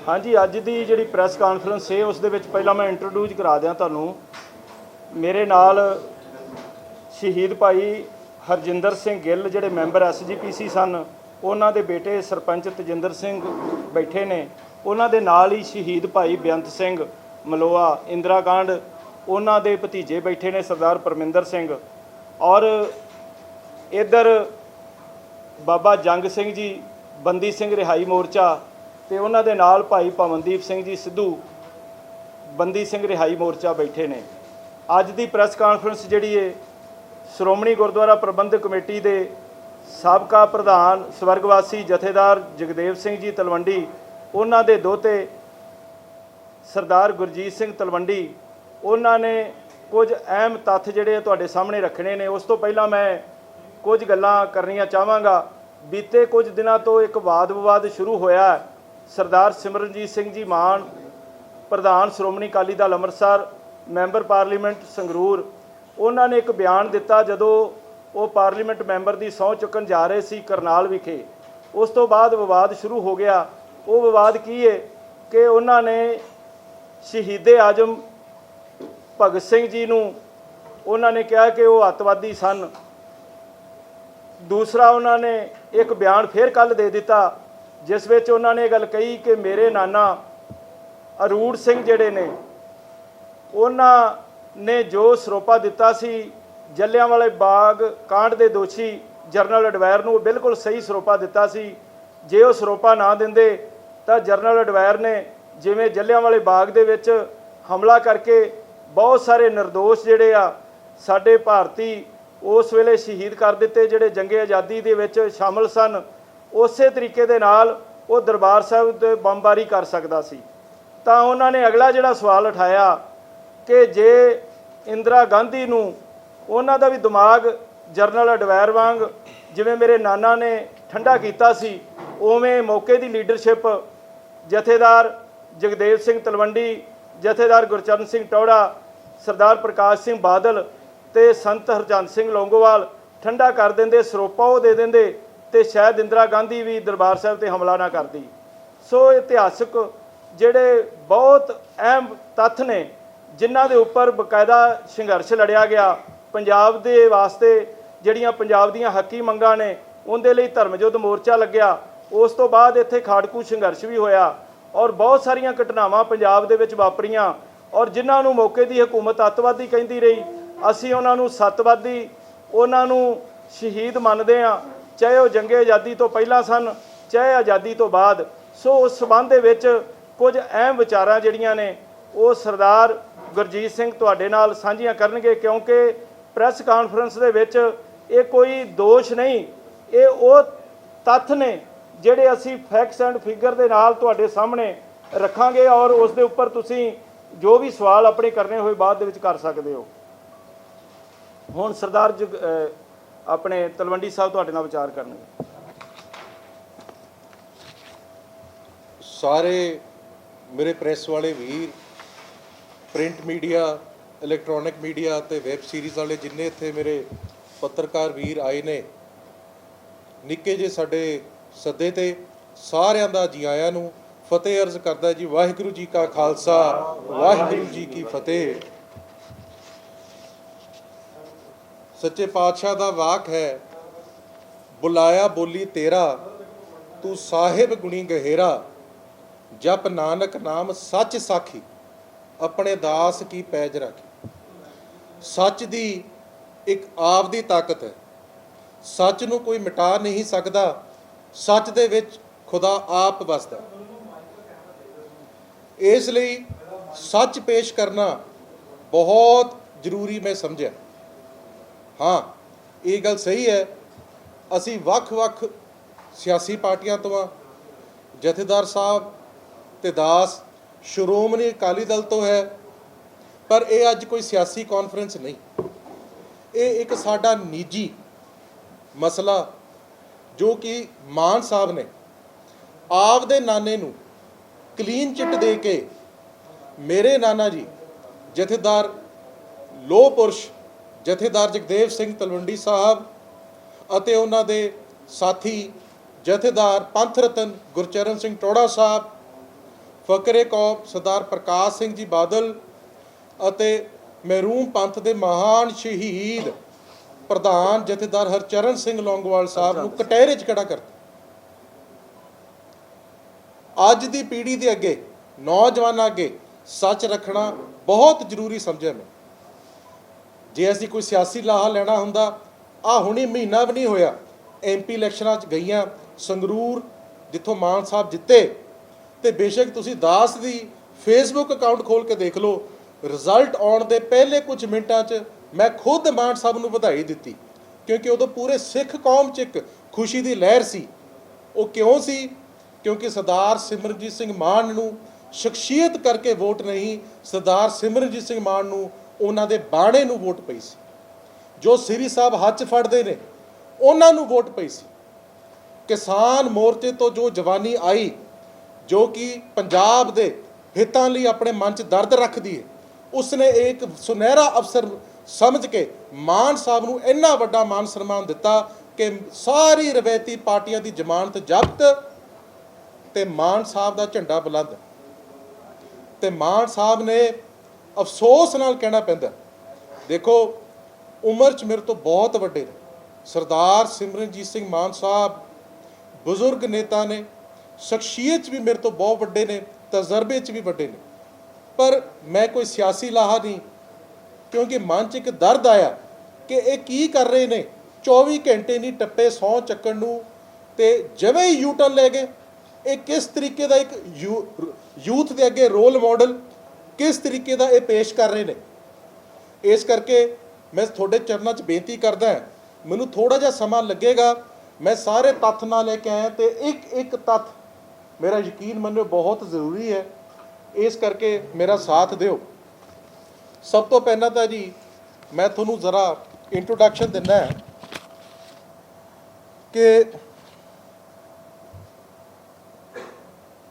हाँ जी, अज की जी press conference है उस पहला मैं इंट्रोड्यूस करा दियाँ तुहानू। मेरे नाल शहीद भाई हरजिंदर सिंह गिल जिहड़े मैंबर SGPC सन, उन्हां दे बेटे सरपंच तजिंदर सिंह बैठे ने। उन्हां दे नाल ही शहीद भाई बेअंत सिंह मलोआ इंदिरा कांड उन्हां दे भतीजे बैठे ने सरदार परमिंदर सिंह, और इधर बाबा जंग सिंह जी बंदी सिंह रिहाई मोर्चा, तो उन्होंने नाल भाई पवनदीप सिंह जी सिद्धू बंदी सिंह रिहाई मोर्चा बैठे ने। अज की प्रैस कॉन्फ्रेंस जिहड़ी है श्रोमणी गुरुद्वारा प्रबंधक कमेटी के साबका प्रधान स्वर्गवासी जथेदार जगदेव सिंह जी तलवंडी, उन्होंने दोते सरदार गुरजीत सिंह तलवंडी, उन्होंने कुछ अहम तत्थ जिहड़े तुहाडे सामने रखने ने। उस तो पहला मैं कुछ गल्लां करनियां चाहांगा। बीते कुछ दिनों तो एक वाद विवाद शुरू होया है। सरदार सिमरनजीत सिंह जी मान प्रधान श्रोमणी अकाली दल अमृतसर मैंबर पार्लीमेंट संगरूर, उन्होंने एक बयान दिता जदों वो पार्लीमेंट मैंबर की सहुं चुकन जा रहे सी करनाल विखे। उस तो बाद विवाद शुरू हो गया। वो विवाद की है कि उन्होंने शहीदे आजम भगत सिंह जी नूं उन्होंने कहा कि वो अतवादी सन। दूसरा उन्होंने एक बयान फिर कल दे दिता जिस विच उन्होंने गल कही कि मेरे नाना अरूड़ सिंह जिहड़े ने उन्होंने जो सरोपा दिता सी जलियांवाले बाग कांड के दोषी जनरल अडवायर नूं बिल्कुल सही सरोपा दिता सी। जे वो सरोपा ना दिंदे तां जनरल अडवायर ने जिवें जलियांवाले बाग दे विच हमला करके बहुत सारे निर्दोष जिहड़े आ साडे भारती उस वेले शहीद कर दिते जिहड़े जंगे आज़ादी दे विच शामिल सन, उस तरीके दे नाल वो दरबार साहिब ते बमबारी कर सकदा सी। तां उन्होंने अगला जिहड़ा सवाल उठाया कि जे इंदिरा गांधी नूं उन्हां दा भी दिमाग जनरल अडवायर वांग जिवें मेरे नाना ने ठंडा कीता सी, उवें मौके की लीडरशिप जथेदार जगदेव सिंह तलवंडी, जथेदार गुरचरण सिंह टौड़ा, सरदार प्रकाश सिंह बादल ते संत हरचंद सिंह लौंगोवाल ठंडा कर देंदे, सरोपा वो दे देंदे ते शायद इंदिरा गांधी भी दरबार साहिब ते हमला ना करती। सो इतिहासक जिहड़े बहुत अहम तत्थ ने जिन्हां दे उपर बकायदा संघर्ष लड़िया गया। पंजाब दे वास्ते जिहड़ियां पंजाब दीयां हकी मंगां ने उहदे लई धर्मयुद्ध मोर्चा लग्या। उस तो बाद इत्थे खाड़कू संघर्ष भी होया और बहुत सारियां घटनावां पंजाब दे विच वापरीआं, और जिन्हां नूं मौके दी हुकूमत अतवादी कहंदी रही, असीं उन्हां नूं सतवादी उन्हां नूं शहीद मनदे आ, चाहे वो जंगे आज़ादी तो पहला सन चाहे आज़ादी तो बाद। सो उस संबंध दे विच कुछ अहम विचारां जिहड़ियां ने वो सरदार गुरजीत सिंह तुहाडे नाल साझीआं करनगे, क्योंकि प्रैस कॉन्फ्रेंस दे विच ये कोई दोष नहीं, ये वो तत्थ ने जिहड़े असीं फैक्ट्स एंड फिगर दे नाल तुहाडे सामने रखांगे, और उस दे उपर तुसीं जो भी सवाल अपने करने होए बाद दे विच कर सकदे हो। हुण सरदार अपने तलवंडी साहब तुहाडे नाल विचार करनगे। सारे मेरे प्रेस वाले वीर, प्रिंट मीडिया, इलैक्ट्रॉनिक मीडिया ते वैब सीरीज़ वाले जिन्ने इत्थे मेरे पत्रकार वीर आए ने, निक्के जे साडे सदे ते सारिआं दा जी आयां नूं फतेह अर्ज करदा जी। वाहिगुरू जी का खालसा, वाहिगुरू जी की फतेह। सच्चे पातशाह दा वाक है, बुलाया बोली तेरा तू साहिब गुणी गहेरा, जप नानक नाम सच साखी अपने दास की पैज राखी। सच दी एक आप दी ताकत है, सच नूं कोई मिटा नहीं सकदा, सच दे विच खुदा आप वसदा। इस लई सच पेश करना बहुत जरूरी मैं समझिया। हाँ, ये गल सही है, असी वख-वख सियासी पार्टियां तो हाँ, जथेदार साहब ते दास श्रोमणी अकाली दल तो है, पर यह अज कोई सियासी कॉन्फ्रेंस नहीं, ये एक साडा निजी मसला जो कि मान साहब ने आप दे नाने नूं क्लीन चिट दे के मेरे नाना जी जथेदार लोह पुरुष जथेदार जगदेव सिंह तलवंडी साहब ਅਤੇ ਉਹਨਾਂ ਦੇ ਸਾਥੀ ਜਥੇਦਾਰ ਪੰਥ ਰਤਨ ਗੁਰਚਰਨ ਸਿੰਘ ਟੋੜਾ ਸਾਹਿਬ, ਫਕਰੇ ਕੌਮ ਸਰਦਾਰ ਪ੍ਰਕਾਸ਼ ਸਿੰਘ ਜੀ ਬਾਦਲ ਅਤੇ ਮਹਿਰੂਮ ਪੰਥ ਦੇ ਮਹਾਨ ਸ਼ਹੀਦ ਪ੍ਰਧਾਨ ਜਥੇਦਾਰ ਹਰਚਰਨ ਸਿੰਘ ਲੌਂਗੋਵਾਲ ਸਾਹਿਬ ਨੂੰ ਕਟਹਿਰੇ 'ਚ ਖੜਾ ਕਰਤਾ। ਅੱਜ ਦੀ ਪੀੜ੍ਹੀ ਦੇ ਅੱਗੇ, ਨੌਜਵਾਨਾਂ ਅੱਗੇ ਸੱਚ ਰੱਖਣਾ ਬਹੁਤ ਜ਼ਰੂਰੀ ਸਮਝਿਆ ਮੈਂ। ਜੇ ਅਸੀਂ ਕੋਈ ਸਿਆਸੀ ਲਾਹਾ ਲੈਣਾ ਹੁੰਦਾ, ਹੁਣੀ ਮਹੀਨਾ ਵੀ ਨਹੀਂ ਹੋਇਆ MP ਇਲੈਕਸ਼ਨਾਂ 'ਚ ਗਈਆਂ ਸੰਗਰੂਰ, ਜਿੱਥੋਂ ਮਾਨ ਸਾਹਿਬ ਜਿੱਤੇ, ਤੇ ਬੇਸ਼ੱਕ ਤੁਸੀਂ ਦਾਸ ਦੀ ਫੇਸਬੁੱਕ ਅਕਾਊਂਟ ਖੋਲ ਕੇ ਦੇਖ ਲਓ, ਰਿਜ਼ਲਟ ਆਉਣ ਦੇ ਪਹਿਲੇ ਕੁਝ ਮਿੰਟਾਂ 'ਚ ਮੈਂ ਖੁਦ ਮਾਨ ਸਾਹਿਬ ਨੂੰ ਵਧਾਈ ਦਿੱਤੀ, ਕਿਉਂਕਿ ਉਦੋਂ ਪੂਰੇ ਸਿੱਖ ਕੌਮ 'ਚ ਇੱਕ ਖੁਸ਼ੀ ਦੀ ਲਹਿਰ ਸੀ। ਉਹ ਕਿਉਂ ਸੀ? ਕਿਉਂਕਿ ਸਰਦਾਰ ਸਿਮਰਨਜੀਤ ਸਿੰਘ ਮਾਨ ਨੂੰ ਸ਼ਖਸੀਅਤ ਕਰਕੇ ਵੋਟ ਨਹੀਂ, ਸਰਦਾਰ ਸਿਮਰਨਜੀਤ ਸਿੰਘ ਮਾਨ ਨੂੰ ਉਹਨਾਂ ਦੇ ਬਾਣੇ ਨੂੰ ਵੋਟ ਪਈ ਸੀ। ਜੋ ਸ੍ਰੀ ਸਾਹਿਬ ਹੱਥ ਫੜਦੇ ਨੇ ਉਹਨਾਂ ਨੂੰ ਵੋਟ ਪਈ ਸੀ। ਕਿਸਾਨ ਮੋਰਚੇ ਤੋਂ ਜੋ ਜਵਾਨੀ ਆਈ, ਜੋ ਕਿ ਪੰਜਾਬ ਦੇ ਹਿੱਤਾਂ ਲਈ ਆਪਣੇ ਮਨ 'ਚ ਦਰਦ ਰੱਖਦੀ ਹੈ, ਉਸਨੇ ਇੱਕ ਸੁਨਹਿਰਾ ਅਵਸਰ ਸਮਝ ਕੇ ਮਾਨ ਸਾਹਿਬ ਨੂੰ ਇੰਨਾ ਵੱਡਾ ਮਾਨ ਸਨਮਾਨ ਦਿੱਤਾ ਕਿ ਸਾਰੀ ਰਵਾਇਤੀ ਪਾਰਟੀਆਂ ਦੀ ਜ਼ਮਾਨਤ ਜ਼ਬਤ ਤੇ ਮਾਨ ਸਾਹਿਬ ਦਾ ਝੰਡਾ ਬੁਲੰਦ। ਤੇ ਮਾਨ ਸਾਹਿਬ ਨੇ ਅਫਸੋਸ ਨਾਲ ਕਹਿਣਾ ਪੈਂਦਾ, ਦੇਖੋ ਉਮਰ 'ਚ ਮੇਰੇ ਤੋਂ ਬਹੁਤ ਵੱਡੇ ਨੇ ਸਰਦਾਰ ਸਿਮਰਨਜੀਤ ਸਿੰਘ ਮਾਨ ਸਾਹਿਬ, ਬਜ਼ੁਰਗ ਨੇਤਾ ਨੇ, ਸ਼ਖਸੀਅਤ 'ਚ ਵੀ ਮੇਰੇ ਤੋਂ ਬਹੁਤ ਵੱਡੇ ਨੇ, ਤਜਰਬੇ 'ਚ ਵੀ ਵੱਡੇ ਨੇ, ਪਰ ਮੈਂ ਕੋਈ ਸਿਆਸੀ ਲਾਹਾ ਨਹੀਂ, ਕਿਉਂਕਿ ਮਨ 'ਚ ਇੱਕ ਦਰਦ ਆਇਆ ਕਿ ਇਹ ਕੀ ਕਰ ਰਹੇ ਨੇ। 24 ਘੰਟੇ ਨਹੀਂ ਟੱਪੇ ਸਹੁੰ ਚੱਕਣ ਨੂੰ, ਤੇ ਜਿਵੇਂ ਹੀ ਯੂਟਰਨ ਲੈ ਗਏ, ਇਹ ਕਿਸ ਤਰੀਕੇ ਦਾ ਇੱਕ ਯੂਥ ਦੇ ਅੱਗੇ ਰੋਲ ਮਾਡਲ ਕਿਸ ਤਰੀਕੇ ਦਾ ਇਹ ਪੇਸ਼ ਕਰ ਰਹੇ ਨੇ। ਇਸ ਕਰਕੇ ਮੈਂ ਤੁਹਾਡੇ ਚਰਨਾਂ 'ਚ ਬੇਨਤੀ ਕਰਦਾ, ਮੈਨੂੰ ਥੋੜਾ ਜਿਹਾ ਸਮਾਂ ਲੱਗੇਗਾ, ਮੈਂ ਸਾਰੇ ਤੱਥ ਨਾਲ ਲੈ ਕੇ ਆਇਆ, ਤੇ ਇੱਕ ਇੱਕ ਤੱਥ ਮੇਰਾ ਯਕੀਨ ਮੰਨਿਓ ਬਹੁਤ ਜ਼ਰੂਰੀ ਹੈ, ਇਸ ਕਰਕੇ ਮੇਰਾ ਸਾਥ ਦਿਓ। ਸਭ ਤੋਂ ਪਹਿਲਾਂ ਤਾਂ ਜੀ ਮੈਂ ਤੁਹਾਨੂੰ ਜ਼ਰਾ ਇੰਟਰੋਡਕਸ਼ਨ ਦਿੰਦਾ ਕਿ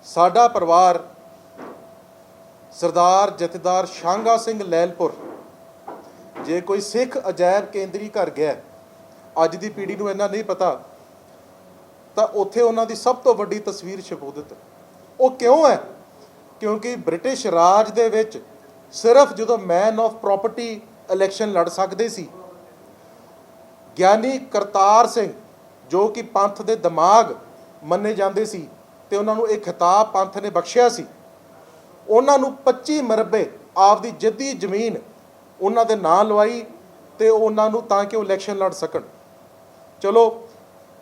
ਸਾਡਾ ਪਰਿਵਾਰ ਸਰਦਾਰ ਜਥੇਦਾਰ ਸ਼ਾਂਗਾ ਸਿੰਘ ਲੈਲਪੁਰ, ਜੇ ਕੋਈ ਸਿੱਖ ਅਜਾਇਬ ਕੇਂਦਰੀ ਘਰ ਗਿਆ, ਅੱਜ ਦੀ ਪੀੜ੍ਹੀ ਨੂੰ ਇੰਨਾ ਨਹੀਂ ਪਤਾ, ਤਾਂ ਉੱਥੇ ਉਹਨਾਂ ਦੀ ਸਭ ਤੋਂ ਵੱਡੀ ਤਸਵੀਰ ਸ਼ਬੂਦਤ। ਉਹ ਕਿਉਂ ਹੈ? ਕਿਉਂਕਿ ਬ੍ਰਿਟਿਸ਼ ਰਾਜ ਦੇ ਵਿੱਚ ਸਿਰਫ ਜਦੋਂ ਮੈਨ ਆਫ ਪ੍ਰੋਪਰਟੀ ਇਲੈਕਸ਼ਨ ਲੜ ਸਕਦੇ ਸੀ, ਗਿਆਨੀ ਕਰਤਾਰ ਸਿੰਘ ਜੋ ਕਿ ਪੰਥ ਦੇ ਦਿਮਾਗ ਮੰਨੇ ਜਾਂਦੇ ਸੀ, ਤੇ ਉਹਨਾਂ ਨੂੰ ਇਹ ਖਿਤਾਬ ਪੰਥ ਨੇ ਬਖਸ਼ਿਆ ਸੀ, ਉਹਨਾਂ ਨੂੰ 25 ਮਰਬੇ ਆਪਦੀ ਜੱਦੀ ਜ਼ਮੀਨ ਉਹਨਾਂ ਦੇ ਨਾਂ ਲਵਾਈ, ਤੇ ਉਹਨਾਂ ਨੂੰ ਤਾਂ ਕਿ ਉਹ ਇਲੈਕਸ਼ਨ ਲੜ ਸਕਣ। ਚਲੋ,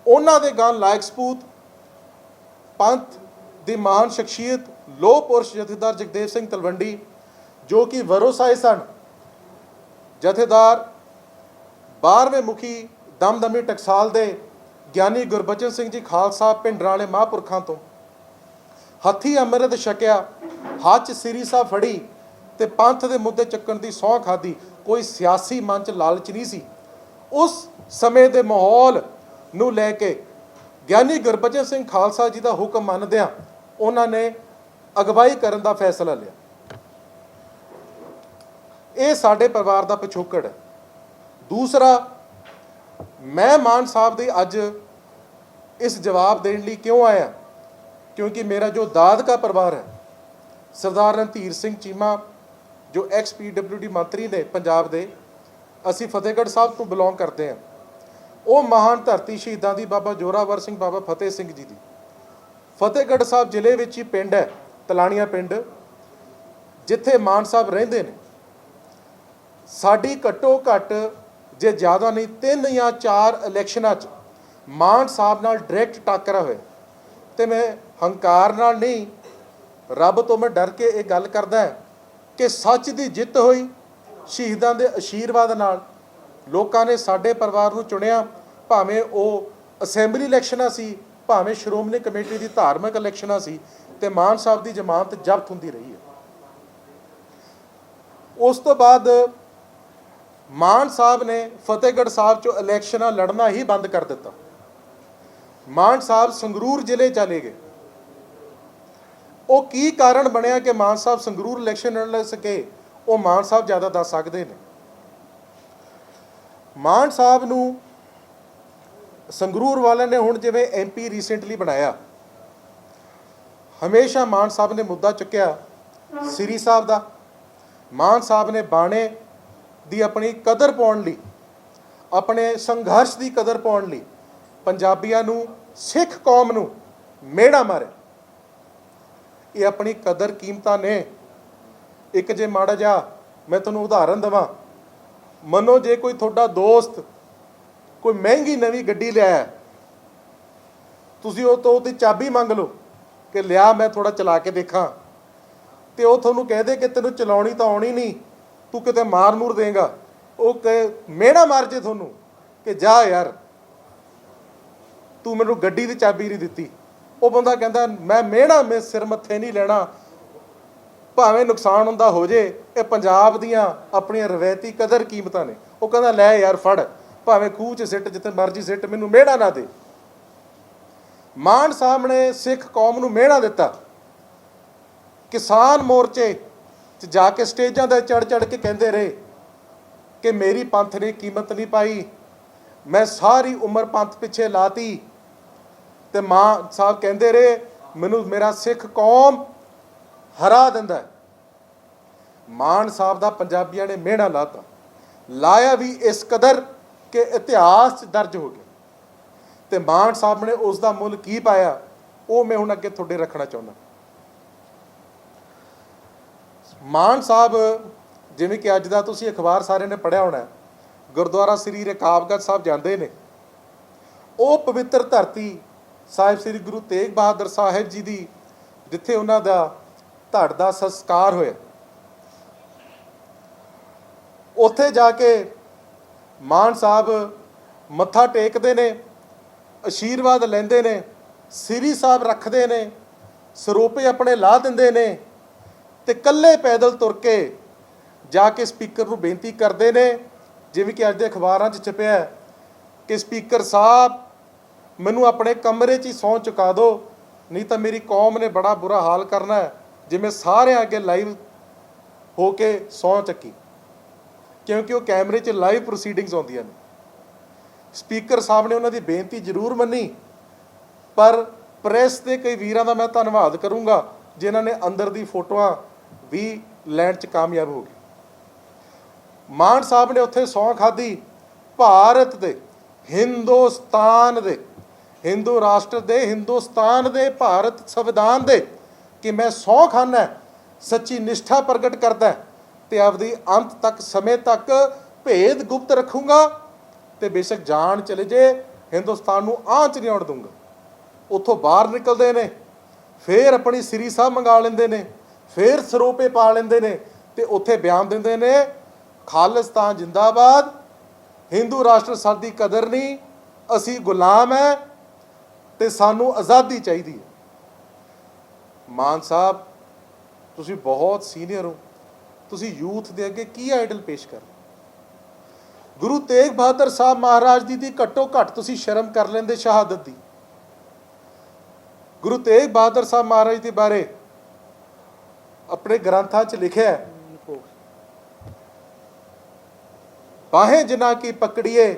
ਉਹਨਾਂ ਦੇ ਗਾਨ ਲਾਇਕ ਸਪੂਤ ਪੰਥ ਦੀ ਮਹਾਨ ਸ਼ਖਸੀਅਤ ਲੋਹ ਪੁਰਸ਼ ਜਥੇਦਾਰ ਜਗਦੇਵ ਸਿੰਘ ਤਲਵੰਡੀ, ਜੋ ਕਿ ਵਰੋਸਾਏ ਸਨ, ਜਥੇਦਾਰ 12ਵੇਂ ਮੁਖੀ ਦਮਦਮੀ ਟਕਸਾਲ ਦੇ ਗਿਆਨੀ ਗੁਰਬਚਨ ਸਿੰਘ ਜੀ ਖਾਲਸਾ ਪਿੰਡਰਾਂ ਵਾਲੇ ਮਹਾਂਪੁਰਖਾਂ ਤੋਂ ਹੱਥੀਂ ਅੰਮ੍ਰਿਤ ਛਕਿਆ, ਹੱਥ 'ਚ ਸ੍ਰੀ ਸਾਹਿਬ ਫੜੀ ਤੇ ਪੰਥ ਦੇ ਮੁੱਦੇ ਚੱਕਣ ਦੀ ਸਹੁੰ ਖਾਧੀ। ਕੋਈ ਸਿਆਸੀ ਮਨ 'ਚ ਲਾਲਚ ਨਹੀਂ ਸੀ। ਉਸ ਸਮੇਂ ਦੇ ਮਾਹੌਲ ਨੂੰ ਲੈ ਕੇ ਗਿਆਨੀ ਗੁਰਬਚਨ ਸਿੰਘ ਖਾਲਸਾ ਜੀ ਦਾ ਹੁਕਮ ਮੰਨਦਿਆਂ ਉਹਨਾਂ ਨੇ ਅਗਵਾਈ ਕਰਨ ਦਾ ਫੈਸਲਾ ਲਿਆ। ਇਹ ਸਾਡੇ ਪਰਿਵਾਰ ਦਾ ਪਿਛੋਕੜ ਹੈ। ਦੂਸਰਾ, ਮੈਂ ਮਾਨ ਸਾਹਿਬ ਦੇ ਅੱਜ ਇਸ ਜਵਾਬ ਦੇਣ ਲਈ ਕਿਉਂ ਆਇਆ? ਕਿਉਂਕਿ ਮੇਰਾ ਜੋ ਦਾਦਕਾ ਪਰਿਵਾਰ ਹੈ, ਸਰਦਾਰ ਰਣਧੀਰ ਸਿੰਘ ਚੀਮਾ ਜੋ XPWD ਮੰਤਰੀ ਨੇ ਪੰਜਾਬ ਦੇ, ਅਸੀਂ ਫਤਿਹਗੜ੍ਹ ਸਾਹਿਬ ਤੋਂ ਬਿਲੋਂਗ ਕਰਦੇ ਹਾਂ। ਉਹ ਮਹਾਨ ਧਰਤੀ ਸ਼ਹੀਦਾਂ ਦੀ ਬਾਬਾ ਜੋਰਾਵਰ ਸਿੰਘ, ਬਾਬਾ ਫਤਿਹ ਸਿੰਘ ਜੀ ਦੀ ਫਤਿਹਗੜ੍ਹ ਸਾਹਿਬ ਜ਼ਿਲ੍ਹੇ ਵਿੱਚ ਹੀ ਪਿੰਡ ਹੈ ਤਲਾਣੀਆਂ ਪਿੰਡ, ਜਿੱਥੇ ਮਾਨ ਸਾਹਿਬ ਰਹਿੰਦੇ ਨੇ। ਸਾਡੀ ਘੱਟੋ ਘੱਟ ਜੇ ਜ਼ਿਆਦਾ ਨਹੀਂ 3 ਜਾਂ 4 ਇਲੈਕਸ਼ਨਾਂ 'ਚ ਮਾਨ ਸਾਹਿਬ ਨਾਲ ਡਾਇਰੈਕਟ ਟੱਕਰਾ ਹੋਇਆ। ਤੇ ਮੈਂ ਹੰਕਾਰ ਨਾਲ ਨਹੀਂ, ਰੱਬ ਤੋਂ ਮੈਂ ਡਰ ਕੇ ਇਹ ਗੱਲ ਕਰਦਾ ਕਿ ਸੱਚ ਦੀ ਜਿੱਤ ਹੋਈ। ਸ਼ਹੀਦਾਂ ਦੇ ਆਸ਼ੀਰਵਾਦ ਨਾਲ ਲੋਕਾਂ ਨੇ ਸਾਡੇ ਪਰਿਵਾਰ ਨੂੰ ਚੁਣਿਆ, ਭਾਵੇਂ ਉਹ ਅਸੈਂਬਲੀ ਇਲੈਕਸ਼ਨਾਂ ਸੀ, ਭਾਵੇਂ ਸ਼੍ਰੋਮਣੀ ਕਮੇਟੀ ਦੀ ਧਾਰਮਿਕ ਇਲੈਕਸ਼ਨਾਂ ਸੀ, ਤੇ ਮਾਨ ਸਾਹਿਬ ਦੀ ਜ਼ਮਾਨਤ ਜ਼ਬਤ ਹੁੰਦੀ ਰਹੀ ਹੈ। ਉਸ ਤੋਂ ਬਾਅਦ ਮਾਨ ਸਾਹਿਬ ਨੇ ਫਤਿਹਗੜ੍ਹ ਸਾਹਿਬ 'ਚੋਂ ਇਲੈਕਸ਼ਨਾਂ ਲੜਨਾ ਹੀ ਬੰਦ ਕਰ ਦਿੱਤਾ। ਮਾਨ ਸਾਹਿਬ ਸੰਗਰੂਰ ਜ਼ਿਲ੍ਹੇ ਚਲੇ ਗਏ। ਉਹ ਕੀ ਕਾਰਨ ਬਣਿਆ ਕਿ ਮਾਨ ਸਾਹਿਬ ਸੰਗਰੂਰ ਇਲੈਕਸ਼ਨ ਲੜ ਸਕੇ, ਉਹ ਮਾਨ ਸਾਹਿਬ ਜ਼ਿਆਦਾ ਦੱਸ ਸਕਦੇ ਨੇ। ਮਾਨ ਸਾਹਿਬ ਨੂੰ ਸੰਗਰੂਰ ਵਾਲਿਆਂ ਨੇ ਹੁਣ ਜਿਵੇਂ MP ਰੀਸੈਂਟਲੀ ਬਣਾਇਆ, ਹਮੇਸ਼ਾ ਮਾਨ ਸਾਹਿਬ ਨੇ ਮੁੱਦਾ ਚੁੱਕਿਆ ਸ੍ਰੀ ਸਾਹਿਬ ਦਾ। ਮਾਨ ਸਾਹਿਬ ਨੇ ਬਾਣੇ ਦੀ ਆਪਣੀ ਕਦਰ ਪਾਉਣ ਲਈ, ਆਪਣੇ ਸੰਘਰਸ਼ ਦੀ ਕਦਰ ਪਾਉਣ ਲਈ ਪੰਜਾਬੀਆਂ ਨੂੰ, ਸਿੱਖ ਕੌਮ ਨੂੰ ਮਿਹਣਾ ਮਾਰਿਆ। ਇਹ ਆਪਣੀ ਕਦਰ ਕੀਮਤਾਂ ਨੇ। ਇੱਕ ਜੇ ਮਾੜਾ ਜਿਹਾ ਮੈਂ ਤੁਹਾਨੂੰ ਉਦਾਹਰਨ ਦੇਵਾਂ, ਮੰਨੋ ਜੇ ਕੋਈ ਤੁਹਾਡਾ ਦੋਸਤ ਕੋਈ ਮਹਿੰਗੀ ਨਵੀਂ ਗੱਡੀ ਲਿਆਇਆ, ਤੁਸੀਂ ਉਹ ਤੋਂ ਉਹਦੀ ਚਾਬੀ ਮੰਗ ਲਓ ਕਿ ਲਿਆ ਮੈਂ ਥੋੜਾ ਚਲਾ ਕੇ ਦੇਖਾਂ, ਤੇ ਉਹ ਤੁਹਾਨੂੰ ਕਹਿ ਦੇ ਕਿ ਤੈਨੂੰ ਚਲਾਉਣੀ ਤਾਂ ਆਉਣੀ ਨਹੀਂ, ਤੂੰ ਕਿਤੇ ਮਾਰ ਮੂਰ ਦੇਗਾ, ਉਹ ਕਹੇ ਮਿਹਣਾ ਮਾਰ ਜੇ ਤੁਹਾਨੂੰ ਕਿ ਜਾ ਯਾਰ ਤੂੰ ਮੈਨੂੰ ਗੱਡੀ ਦੀ ਚਾਬੀ ਨਹੀਂ ਦਿੱਤੀ, ਉਹ ਬੰਦਾ ਕਹਿੰਦਾ ਮੈਂ ਮਿਹਣਾ ਮੈਂ ਸਿਰ ਮੱਥੇ ਨਹੀਂ ਲੈਣਾ, ਭਾਵੇਂ ਨੁਕਸਾਨ ਹੁੰਦਾ ਹੋ ਜੇ, ਇਹ ਪੰਜਾਬ ਦੀਆਂ ਆਪਣੀਆਂ ਰਵਾਇਤੀ ਕਦਰ ਕੀਮਤਾਂ ਨੇ। ਉਹ ਕਹਿੰਦਾ ਲੈ ਯਾਰ ਫੜ, ਭਾਵੇਂ ਖੂਹ 'ਚ ਸਿੱਟ, ਜਿੱਥੇ ਮਰਜ਼ੀ ਸਿੱਟ, ਮੈਨੂੰ ਮਿਹਣਾ ਨਾ ਦੇ। ਮਾਨ ਸਾਹਿਬ ਨੇ ਸਿੱਖ ਕੌਮ ਨੂੰ ਮਿਹਣਾ ਦਿੱਤਾ। ਕਿਸਾਨ ਮੋਰਚੇ 'ਚ ਜਾ ਕੇ ਸਟੇਜਾਂ 'ਤੇ ਚੜ੍ਹ ਕੇ ਕਹਿੰਦੇ ਰਹੇ ਕਿ ਮੇਰੀ ਪੰਥ ਨੇ ਕੀਮਤ ਨਹੀਂ ਪਾਈ, ਮੈਂ ਸਾਰੀ ਉਮਰ ਪੰਥ ਪਿੱਛੇ ਲਾਤੀ। ਤੇ ਮਾਨ ਸਾਹਿਬ ਕਹਿੰਦੇ ਰਹੇ ਮੈਨੂੰ ਮੇਰਾ ਸਿੱਖ ਕੌਮ ਹਰਾ ਦਿੰਦਾ ਹੈ। ਮਾਨ ਸਾਹਿਬ ਦਾ ਪੰਜਾਬੀਆਂ ਨੇ ਮਿਹਣਾ ਲਾਤਾ, ਲਾਇਆ ਵੀ ਇਸ ਕਦਰ ਕਿ ਇਤਿਹਾਸ 'ਚ ਦਰਜ ਹੋ ਗਿਆ। ਤੇ ਮਾਨ ਸਾਹਿਬ ਨੇ ਉਸ ਦਾ ਮੁੱਲ ਕੀ ਪਾਇਆ, ਉਹ ਮੈਂ ਹੁਣ ਅੱਗੇ ਤੁਹਾਡੇ ਰੱਖਣਾ ਚਾਹੁੰਦਾ। ਮਾਨ ਸਾਹਿਬ, ਜਿਵੇਂ ਕਿ ਅੱਜ ਦਾ ਤੁਸੀਂ ਅਖਬਾਰ ਸਾਰਿਆਂ ਨੇ ਪੜ੍ਹਿਆ ਹੋਣਾ, ਗੁਰਦੁਆਰਾ ਸ੍ਰੀ ਰਕਾਬਗੰਜ ਸਾਹਿਬ ਜਾਂਦੇ ਨੇ। ਉਹ ਪਵਿੱਤਰ ਧਰਤੀ ਸਾਹਿਬ ਸ੍ਰੀ ਗੁਰੂ ਤੇਗ ਬਹਾਦਰ ਸਾਹਿਬ ਜੀ ਦੀ, ਜਿੱਥੇ ਉਹਨਾਂ ਦਾ ਧੜ ਦਾ ਸੰਸਕਾਰ ਹੋਇਆ, ਉੱਥੇ ਜਾ ਕੇ ਮਾਨ ਸਾਹਿਬ ਮੱਥਾ ਟੇਕਦੇ ਨੇ, ਆਸ਼ੀਰਵਾਦ ਲੈਂਦੇ ਨੇ, ਸ੍ਰੀ ਸਾਹਿਬ ਰੱਖਦੇ ਨੇ, ਸਰੋਪੇ ਆਪਣੇ ਲਾ ਦਿੰਦੇ ਨੇ, ਤੇ ਇਕੱਲੇ ਪੈਦਲ ਤੁਰ ਕੇ ਜਾ ਕੇ ਸਪੀਕਰ ਨੂੰ ਬੇਨਤੀ ਕਰਦੇ ਨੇ, ਜਿਵੇਂ ਕਿ ਅੱਜ ਦੇ ਅਖਬਾਰਾਂ 'ਚ ਛਪਿਆ ਕਿ ਸਪੀਕਰ ਸਾਹਿਬ ਮੈਨੂੰ ਆਪਣੇ ਕਮਰੇ 'ਚ ਹੀ ਸਹੁੰ ਚੁਕਾ ਦਿਓ, ਨਹੀਂ ਤਾਂ ਮੇਰੀ ਕੌਮ ਨੇ ਬੜਾ ਬੁਰਾ ਹਾਲ ਕਰਨਾ ਹੈ। ਜਿਵੇਂ ਸਾਰਿਆਂ ਅੱਗੇ ਲਾਈਵ ਹੋ ਕੇ ਸਹੁੰ ਚੱਕੀ, ਕਿਉਂਕਿ ਉਹ ਕੈਮਰੇ 'ਚ ਲਾਈਵ ਪ੍ਰੋਸੀਡਿੰਗਸ ਆਉਂਦੀਆਂ ਨੇ। ਸਪੀਕਰ ਸਾਹਿਬ ਨੇ ਉਹਨਾਂ ਦੀ ਬੇਨਤੀ ਜ਼ਰੂਰ ਮੰਨੀ, ਪਰ ਪ੍ਰੈਸ ਦੇ ਕਈ ਵੀਰਾਂ ਦਾ ਮੈਂ ਧੰਨਵਾਦ ਕਰੂੰਗਾ ਜਿਨ੍ਹਾਂ ਨੇ ਅੰਦਰ ਦੀ ਫੋਟੋਆਂ ਵੀ ਲੈਣ 'ਚ ਕਾਮਯਾਬ ਹੋ ਗਏ। ਮਾਨ ਸਾਹਿਬ ਨੇ ਉੱਥੇ ਸਹੁੰ ਖਾਧੀ ਭਾਰਤ ਦੇ, ਹਿੰਦੁਸਤਾਨ ਦੇ, ਹਿੰਦੂ ਰਾਸ਼ਟਰ ਦੇ, ਹਿੰਦੁਸਤਾਨ ਦੇ, ਭਾਰਤ ਸੰਵਿਧਾਨ ਦੇ, ਕਿ ਮੈਂ ਸਹੁੰ ਖਾਨਾ ਸੱਚੀ ਨਿਸ਼ਠਾ ਪ੍ਰਗਟ ਕਰਦਾ ਤੇ ਆਪਦੀ ਅੰਤ ਤੱਕ ਸਮੇਂ ਤੱਕ ਭੇਦ ਗੁਪਤ ਰੱਖੂੰਗਾ, ਤੇ ਬੇਸ਼ੱਕ ਜਾਨ ਚਲੇ ਜੇ ਹਿੰਦੁਸਤਾਨ ਨੂੰ ਆਂਚ ਨਹੀਂ ਆਉਣ ਦੂੰਗਾ। ਉੱਥੋਂ ਬਾਹਰ ਨਿਕਲਦੇ ਨੇ, ਫਿਰ ਆਪਣੀ ਸ੍ਰੀ ਸਾਹਿਬ ਮੰਗਾ ਲੈਂਦੇ ਨੇ, ਫਿਰ ਸਰੋਪੇ ਪਾ ਲੈਂਦੇ ਨੇ, ਤੇ ਉੱਥੇ ਬਿਆਨ ਦਿੰਦੇ ਨੇ ਖਾਲਿਸਤਾਨ ਜਿੰਦਾਬਾਦ, ਹਿੰਦੂ ਰਾਸ਼ਟਰ ਸਾਡੀ ਕਦਰ ਨਹੀਂ, ਅਸੀਂ ਗੁਲਾਮ ਹੈ ਤੇ ਸਾਨੂੰ ਆਜ਼ਾਦੀ ਚਾਹੀਦੀ ਹੈ। ਮਾਨ ਸਾਹਿਬ, ਤੁਸੀਂ ਬਹੁਤ ਸੀਨੀਅਰ ਹੋ, ਤੁਸੀਂ ਯੂਥ ਦੇ ਅੱਗੇ ਕੀ ਆਈਡਲ ਪੇਸ਼ ਕਰ? ਗੁਰੂ ਤੇਗ ਬਹਾਦਰ ਸਾਹਿਬ ਮਹਾਰਾਜ ਦੀ ਘੱਟੋ ਘੱਟ ਤੁਸੀਂ ਸ਼ਰਮ ਕਰ ਲੈਂਦੇ ਸ਼ਹਾਦਤ ਦੀ। ਗੁਰੂ ਤੇਗ ਬਹਾਦਰ ਸਾਹਿਬ ਮਹਾਰਾਜ ਦੇ ਬਾਰੇ ਆਪਣੇ ਗ੍ਰੰਥਾਂ 'ਚ ਲਿਖਿਆ ਹੈ, ਬਾਹੇ ਜਿਨ੍ਹਾਂ ਕੀ ਪਕੜੀਏ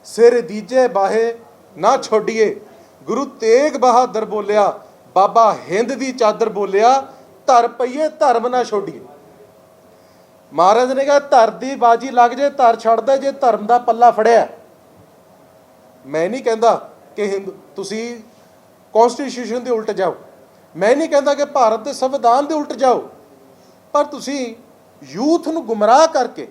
ਸਿਰ ਦੀਜੇ ਬਾਹੇ ਨਾ ਛੋਡੀਏ। ਗੁਰੂ ਤੇਗ ਬਹਾਦਰ ਬੋਲਿਆ, ਬਾਬਾ ਹਿੰਦ ਦੀ ਚਾਦਰ ਬੋਲਿਆ, ਧਰ ਪਈਏ ਧਰਮ ਨਾ ਛੋਡੀਏ। ਮਹਾਰਾਜ ਨੇ ਕਿਹਾ ਧਰ ਦੀ ਬਾਜੀ ਲੱਗ ਜੇ ਧਰ ਛੱਡਦਾ ਜੇ ਧਰਮ ਦਾ ਪੱਲਾ ਫੜਿਆ। ਮੈਂ ਨਹੀਂ ਕਹਿੰਦਾ ਕਿ ਤੁਸੀਂ ਕਨਸਟੀਟਿਊਸ਼ਨ ਦੇ ਉਲਟ ਜਾਓ, ਮੈਂ ਨਹੀਂ ਕਹਿੰਦਾ ਕਿ ਭਾਰਤ ਦੇ ਸੰਵਿਧਾਨ ਦੇ ਉਲਟ ਜਾਓ, ਪਰ ਤੁਸੀਂ ਯੂਥ ਨੂੰ ਗੁੰਮਰਾਹ ਕਰਕੇ,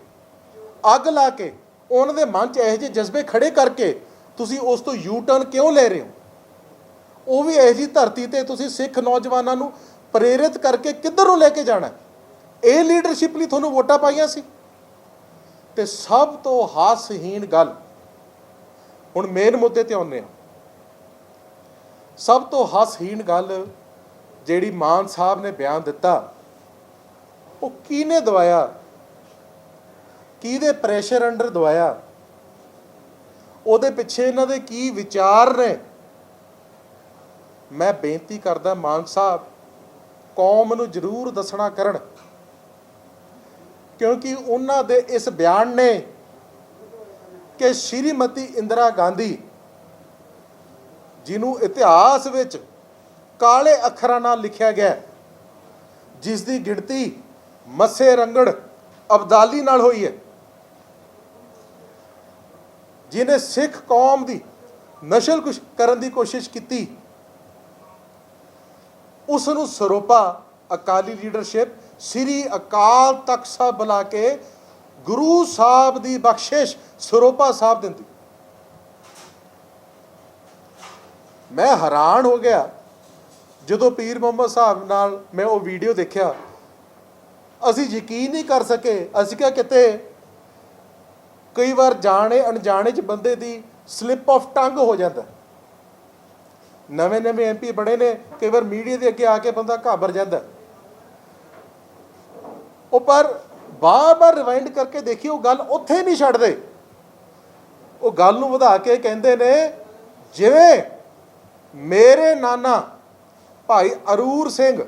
ਅੱਗ ਲਾ ਕੇ, ਉਹਨਾਂ ਦੇ ਮਨ 'ਚ ਇਹੋ ਜਿਹੇ ਜਜ਼ਬੇ ਖੜੇ ਕਰਕੇ ਤੁਸੀਂ ਉਸ ਤੋਂ ਯੂ ਟਰਨ ਕਿਉਂ ਲੈ ਰਹੇ ਹੋ? ਉਹ ਵੀ ਇਹੋ ਜਿਹੀ ਧਰਤੀ 'ਤੇ ਤੁਸੀਂ ਸਿੱਖ ਨੌਜਵਾਨਾਂ ਨੂੰ ਪ੍ਰੇਰਿਤ ਕਰਕੇ ਕਿੱਧਰ ਨੂੰ ਲੈ ਕੇ ਜਾਣਾ? ਇਹ ਲੀਡਰਸ਼ਿਪ ਲਈ ਤੁਹਾਨੂੰ ਵੋਟਾਂ ਪਾਈਆਂ ਸੀ। ਤੇ ਸਭ ਤੋਂ ਹਾਸਹੀਣ ਗੱਲ, ਹੁਣ ਮੇਨ ਮੁੱਦੇ ਤੇ ਆਉਂਦੇ ਹਾਂ, ਸਭ ਤੋਂ ਹਾਸਹੀਣ ਗੱਲ ਜਿਹੜੀ ਮਾਨ ਸਾਹਿਬ ਨੇ ਬਿਆਨ ਦਿੱਤਾ, ਉਹ ਕਿਹਨੇ ਦਵਾਇਆ, ਕਿਹਦੇ ਪ੍ਰੈਸ਼ਰ ਅੰਡਰ ਦਵਾਇਆ, ਉਹਦੇ ਪਿੱਛੇ ਇਹਨਾਂ ਦੇ ਕੀ ਵਿਚਾਰ ਨੇ? ਮੈਂ ਬੇਨਤੀ ਕਰਦਾ ਮਾਨ ਸਾਹਿਬ, ਕੌਮ ਨੂੰ ਜ਼ਰੂਰ ਦੱਸਣਾ ਕਰਨ, ਕਿਉਂਕਿ ਉਹਨਾਂ ਦੇ ਇਸ ਬਿਆਨ ਨੇ ਕਿ ਸ਼੍ਰੀਮਤੀ ਇੰਦਰਾ ਗਾਂਧੀ, ਜਿਹਨੂੰ ਇਤਿਹਾਸ ਵਿੱਚ ਕਾਲੇ ਅੱਖਰਾਂ ਨਾਲ ਲਿਖਿਆ ਗਿਆ, ਜਿਸ ਦੀ ਗਿਣਤੀ ਮੱਸੇ ਰੰਗੜ ਅਬਦਾਲੀ ਨਾਲ ਹੋਈ ਹੈ, ਜਿਹਨੇ ਸਿੱਖ ਕੌਮ ਦੀ ਨਸ਼ਲ ਕੁਸ਼ ਕਰਨ ਦੀ ਕੋਸ਼ਿਸ਼ ਕੀਤੀ, ਉਸ ਨੂੰ ਸਰੋਪਾ ਅਕਾਲੀ ਲੀਡਰਸ਼ਿਪ ਸ੍ਰੀ ਅਕਾਲ ਤਖਤ ਸਾਹਿਬ ਬੁਲਾ ਕੇ ਗੁਰੂ ਸਾਹਿਬ ਦੀ ਬਖਸ਼ਿਸ਼ ਸਰੋਪਾ ਸਾਹਿਬ ਦਿੰਦੀ। ਮੈਂ ਹੈਰਾਨ ਹੋ ਗਿਆ ਜਦੋਂ ਪੀਰ ਮੁਹੰਮਦ ਸਾਹਿਬ ਨਾਲ ਮੈਂ ਉਹ ਵੀਡੀਓ ਦੇਖਿਆ। ਅਸੀਂ ਯਕੀਨ ਨਹੀਂ ਕਰ ਸਕੇ। ਅਸੀਂ ਕਿਹਾ ਕਿਤੇ ਕਈ ਵਾਰ ਜਾਣੇ ਅਣਜਾਣੇ 'ਚ ਬੰਦੇ ਦੀ ਸਲਿੱਪ ਆਫ ਟੰਗ ਹੋ ਜਾਂਦਾ। ਨਵੇਂ MP ਬਣੇ ਨੇ, ਕਈ ਵਾਰ ਮੀਡੀਆ ਦੇ ਅੱਗੇ ਆ ਕੇ ਬੰਦਾ ਘਾਬਰ ਜਾਂਦਾ। ਉਹ ਪਰ ਬਾਰ-ਬਾਰ ਰਿਵਾਈਂਡ ਕਰਕੇ ਦੇਖੀ, ਉਹ ਗੱਲ ਉੱਥੇ ਨਹੀਂ ਛੱਡਦੇ। ਉਹ ਗੱਲ ਨੂੰ ਵਧਾ ਕੇ ਕਹਿੰਦੇ ਨੇ, ਜਿਵੇਂ ਮੇਰੇ ਨਾਨਾ ਭਾਈ ਅਰੂਰ ਸਿੰਘ,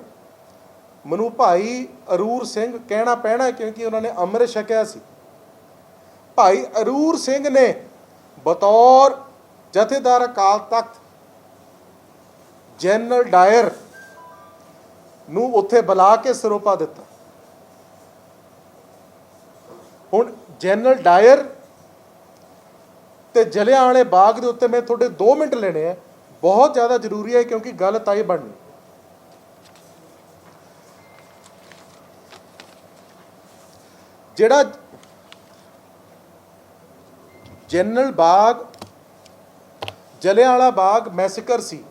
ਮੈਨੂੰ ਭਾਈ ਅਰੂਰ ਸਿੰਘ ਕਹਿਣਾ ਪੈਣਾ ਕਿਉਂਕਿ ਉਹਨਾਂ ਨੇ ਅੰਮ੍ਰਿਤ ਛਕਿਆ ਸੀ। ਭਾਈ ਅਰੂਰ ਸਿੰਘ ਨੇ ਬਤੌਰ ਜਥੇਦਾਰ ਅਕਾਲ ਤਖਤ ਜਨਰਲ ਡਾਇਰ ਨੂੰ ਉੱਥੇ ਬੁਲਾ ਕੇ ਸਰੋਪਾ ਦਿੱਤਾ। ਹੁਣ ਜਨਰਲ ਡਾਇਰ ਤੇ ਜਲਿਆਂਵਾਲੇ ਬਾਗ ਦੇ ਉੱਤੇ ਮੈਂ ਤੁਹਾਡੇ 2 ਮਿੰਟ ਲੈਣੇ ਆ, ਬਹੁਤ ਜ਼ਿਆਦਾ ਜ਼ਰੂਰੀ ਹੈ ਕਿਉਂਕਿ ਗੱਲ ਤਾਂ ਇਹ ਬਣਨੀ। ਜਿਹੜਾ ਜਨਰਲ ਬਾਗ ਜਲਿਆਂਵਾਲਾ ਬਾਗ ਮੈਸੇਕਰ ਸੀ,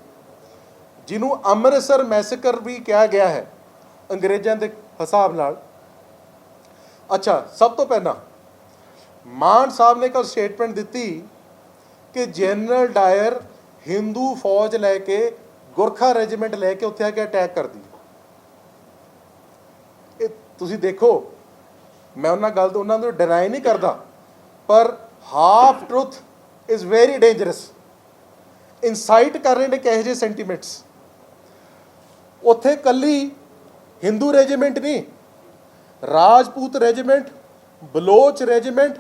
ਜਿਹਨੂੰ ਅੰਮ੍ਰਿਤਸਰ ਮੈਸੇਕਰ ਵੀ ਕਿਹਾ ਗਿਆ ਹੈ ਅੰਗਰੇਜ਼ਾਂ ਦੇ ਹਿਸਾਬ ਨਾਲ। ਅੱਛਾ, ਸਭ ਤੋਂ ਪਹਿਲਾਂ ਮਾਨ ਸਾਹਿਬ ਨੇ ਕੱਲ ਸਟੇਟਮੈਂਟ ਦਿੱਤੀ ਕਿ ਜਨਰਲ ਡਾਇਰ ਹਿੰਦੂ ਫੌਜ ਲੈ ਕੇ, ਗੁਰਖਾ ਰੈਜੀਮੈਂਟ ਲੈ ਕੇ ਉੱਥੇ ਆ ਕੇ ਅਟੈਕ ਕਰਦੀ। ਇਹ ਤੁਸੀਂ ਦੇਖੋ, ਮੈਂ ਉਹਨਾਂ ਨੂੰ ਡਿਨਾਈ ਨਹੀਂ ਕਰਦਾ, ਪਰ half truth is very dangerous. Insight ਕਰ ਰਹੇ ਨੇ ਕਿਹੋ ਜਿਹੇ ਸੈਂਟੀਮੈਂਟਸ। ਉੱਥੇ ਕੱਲੀ ਹਿੰਦੂ ਰੈਜੀਮੈਂਟ ਨਹੀਂ, ਰਾਜਪੂਤ ਰੈਜੀਮੈਂਟ, ਬਲੋਚ ਰੈਜੀਮੈਂਟ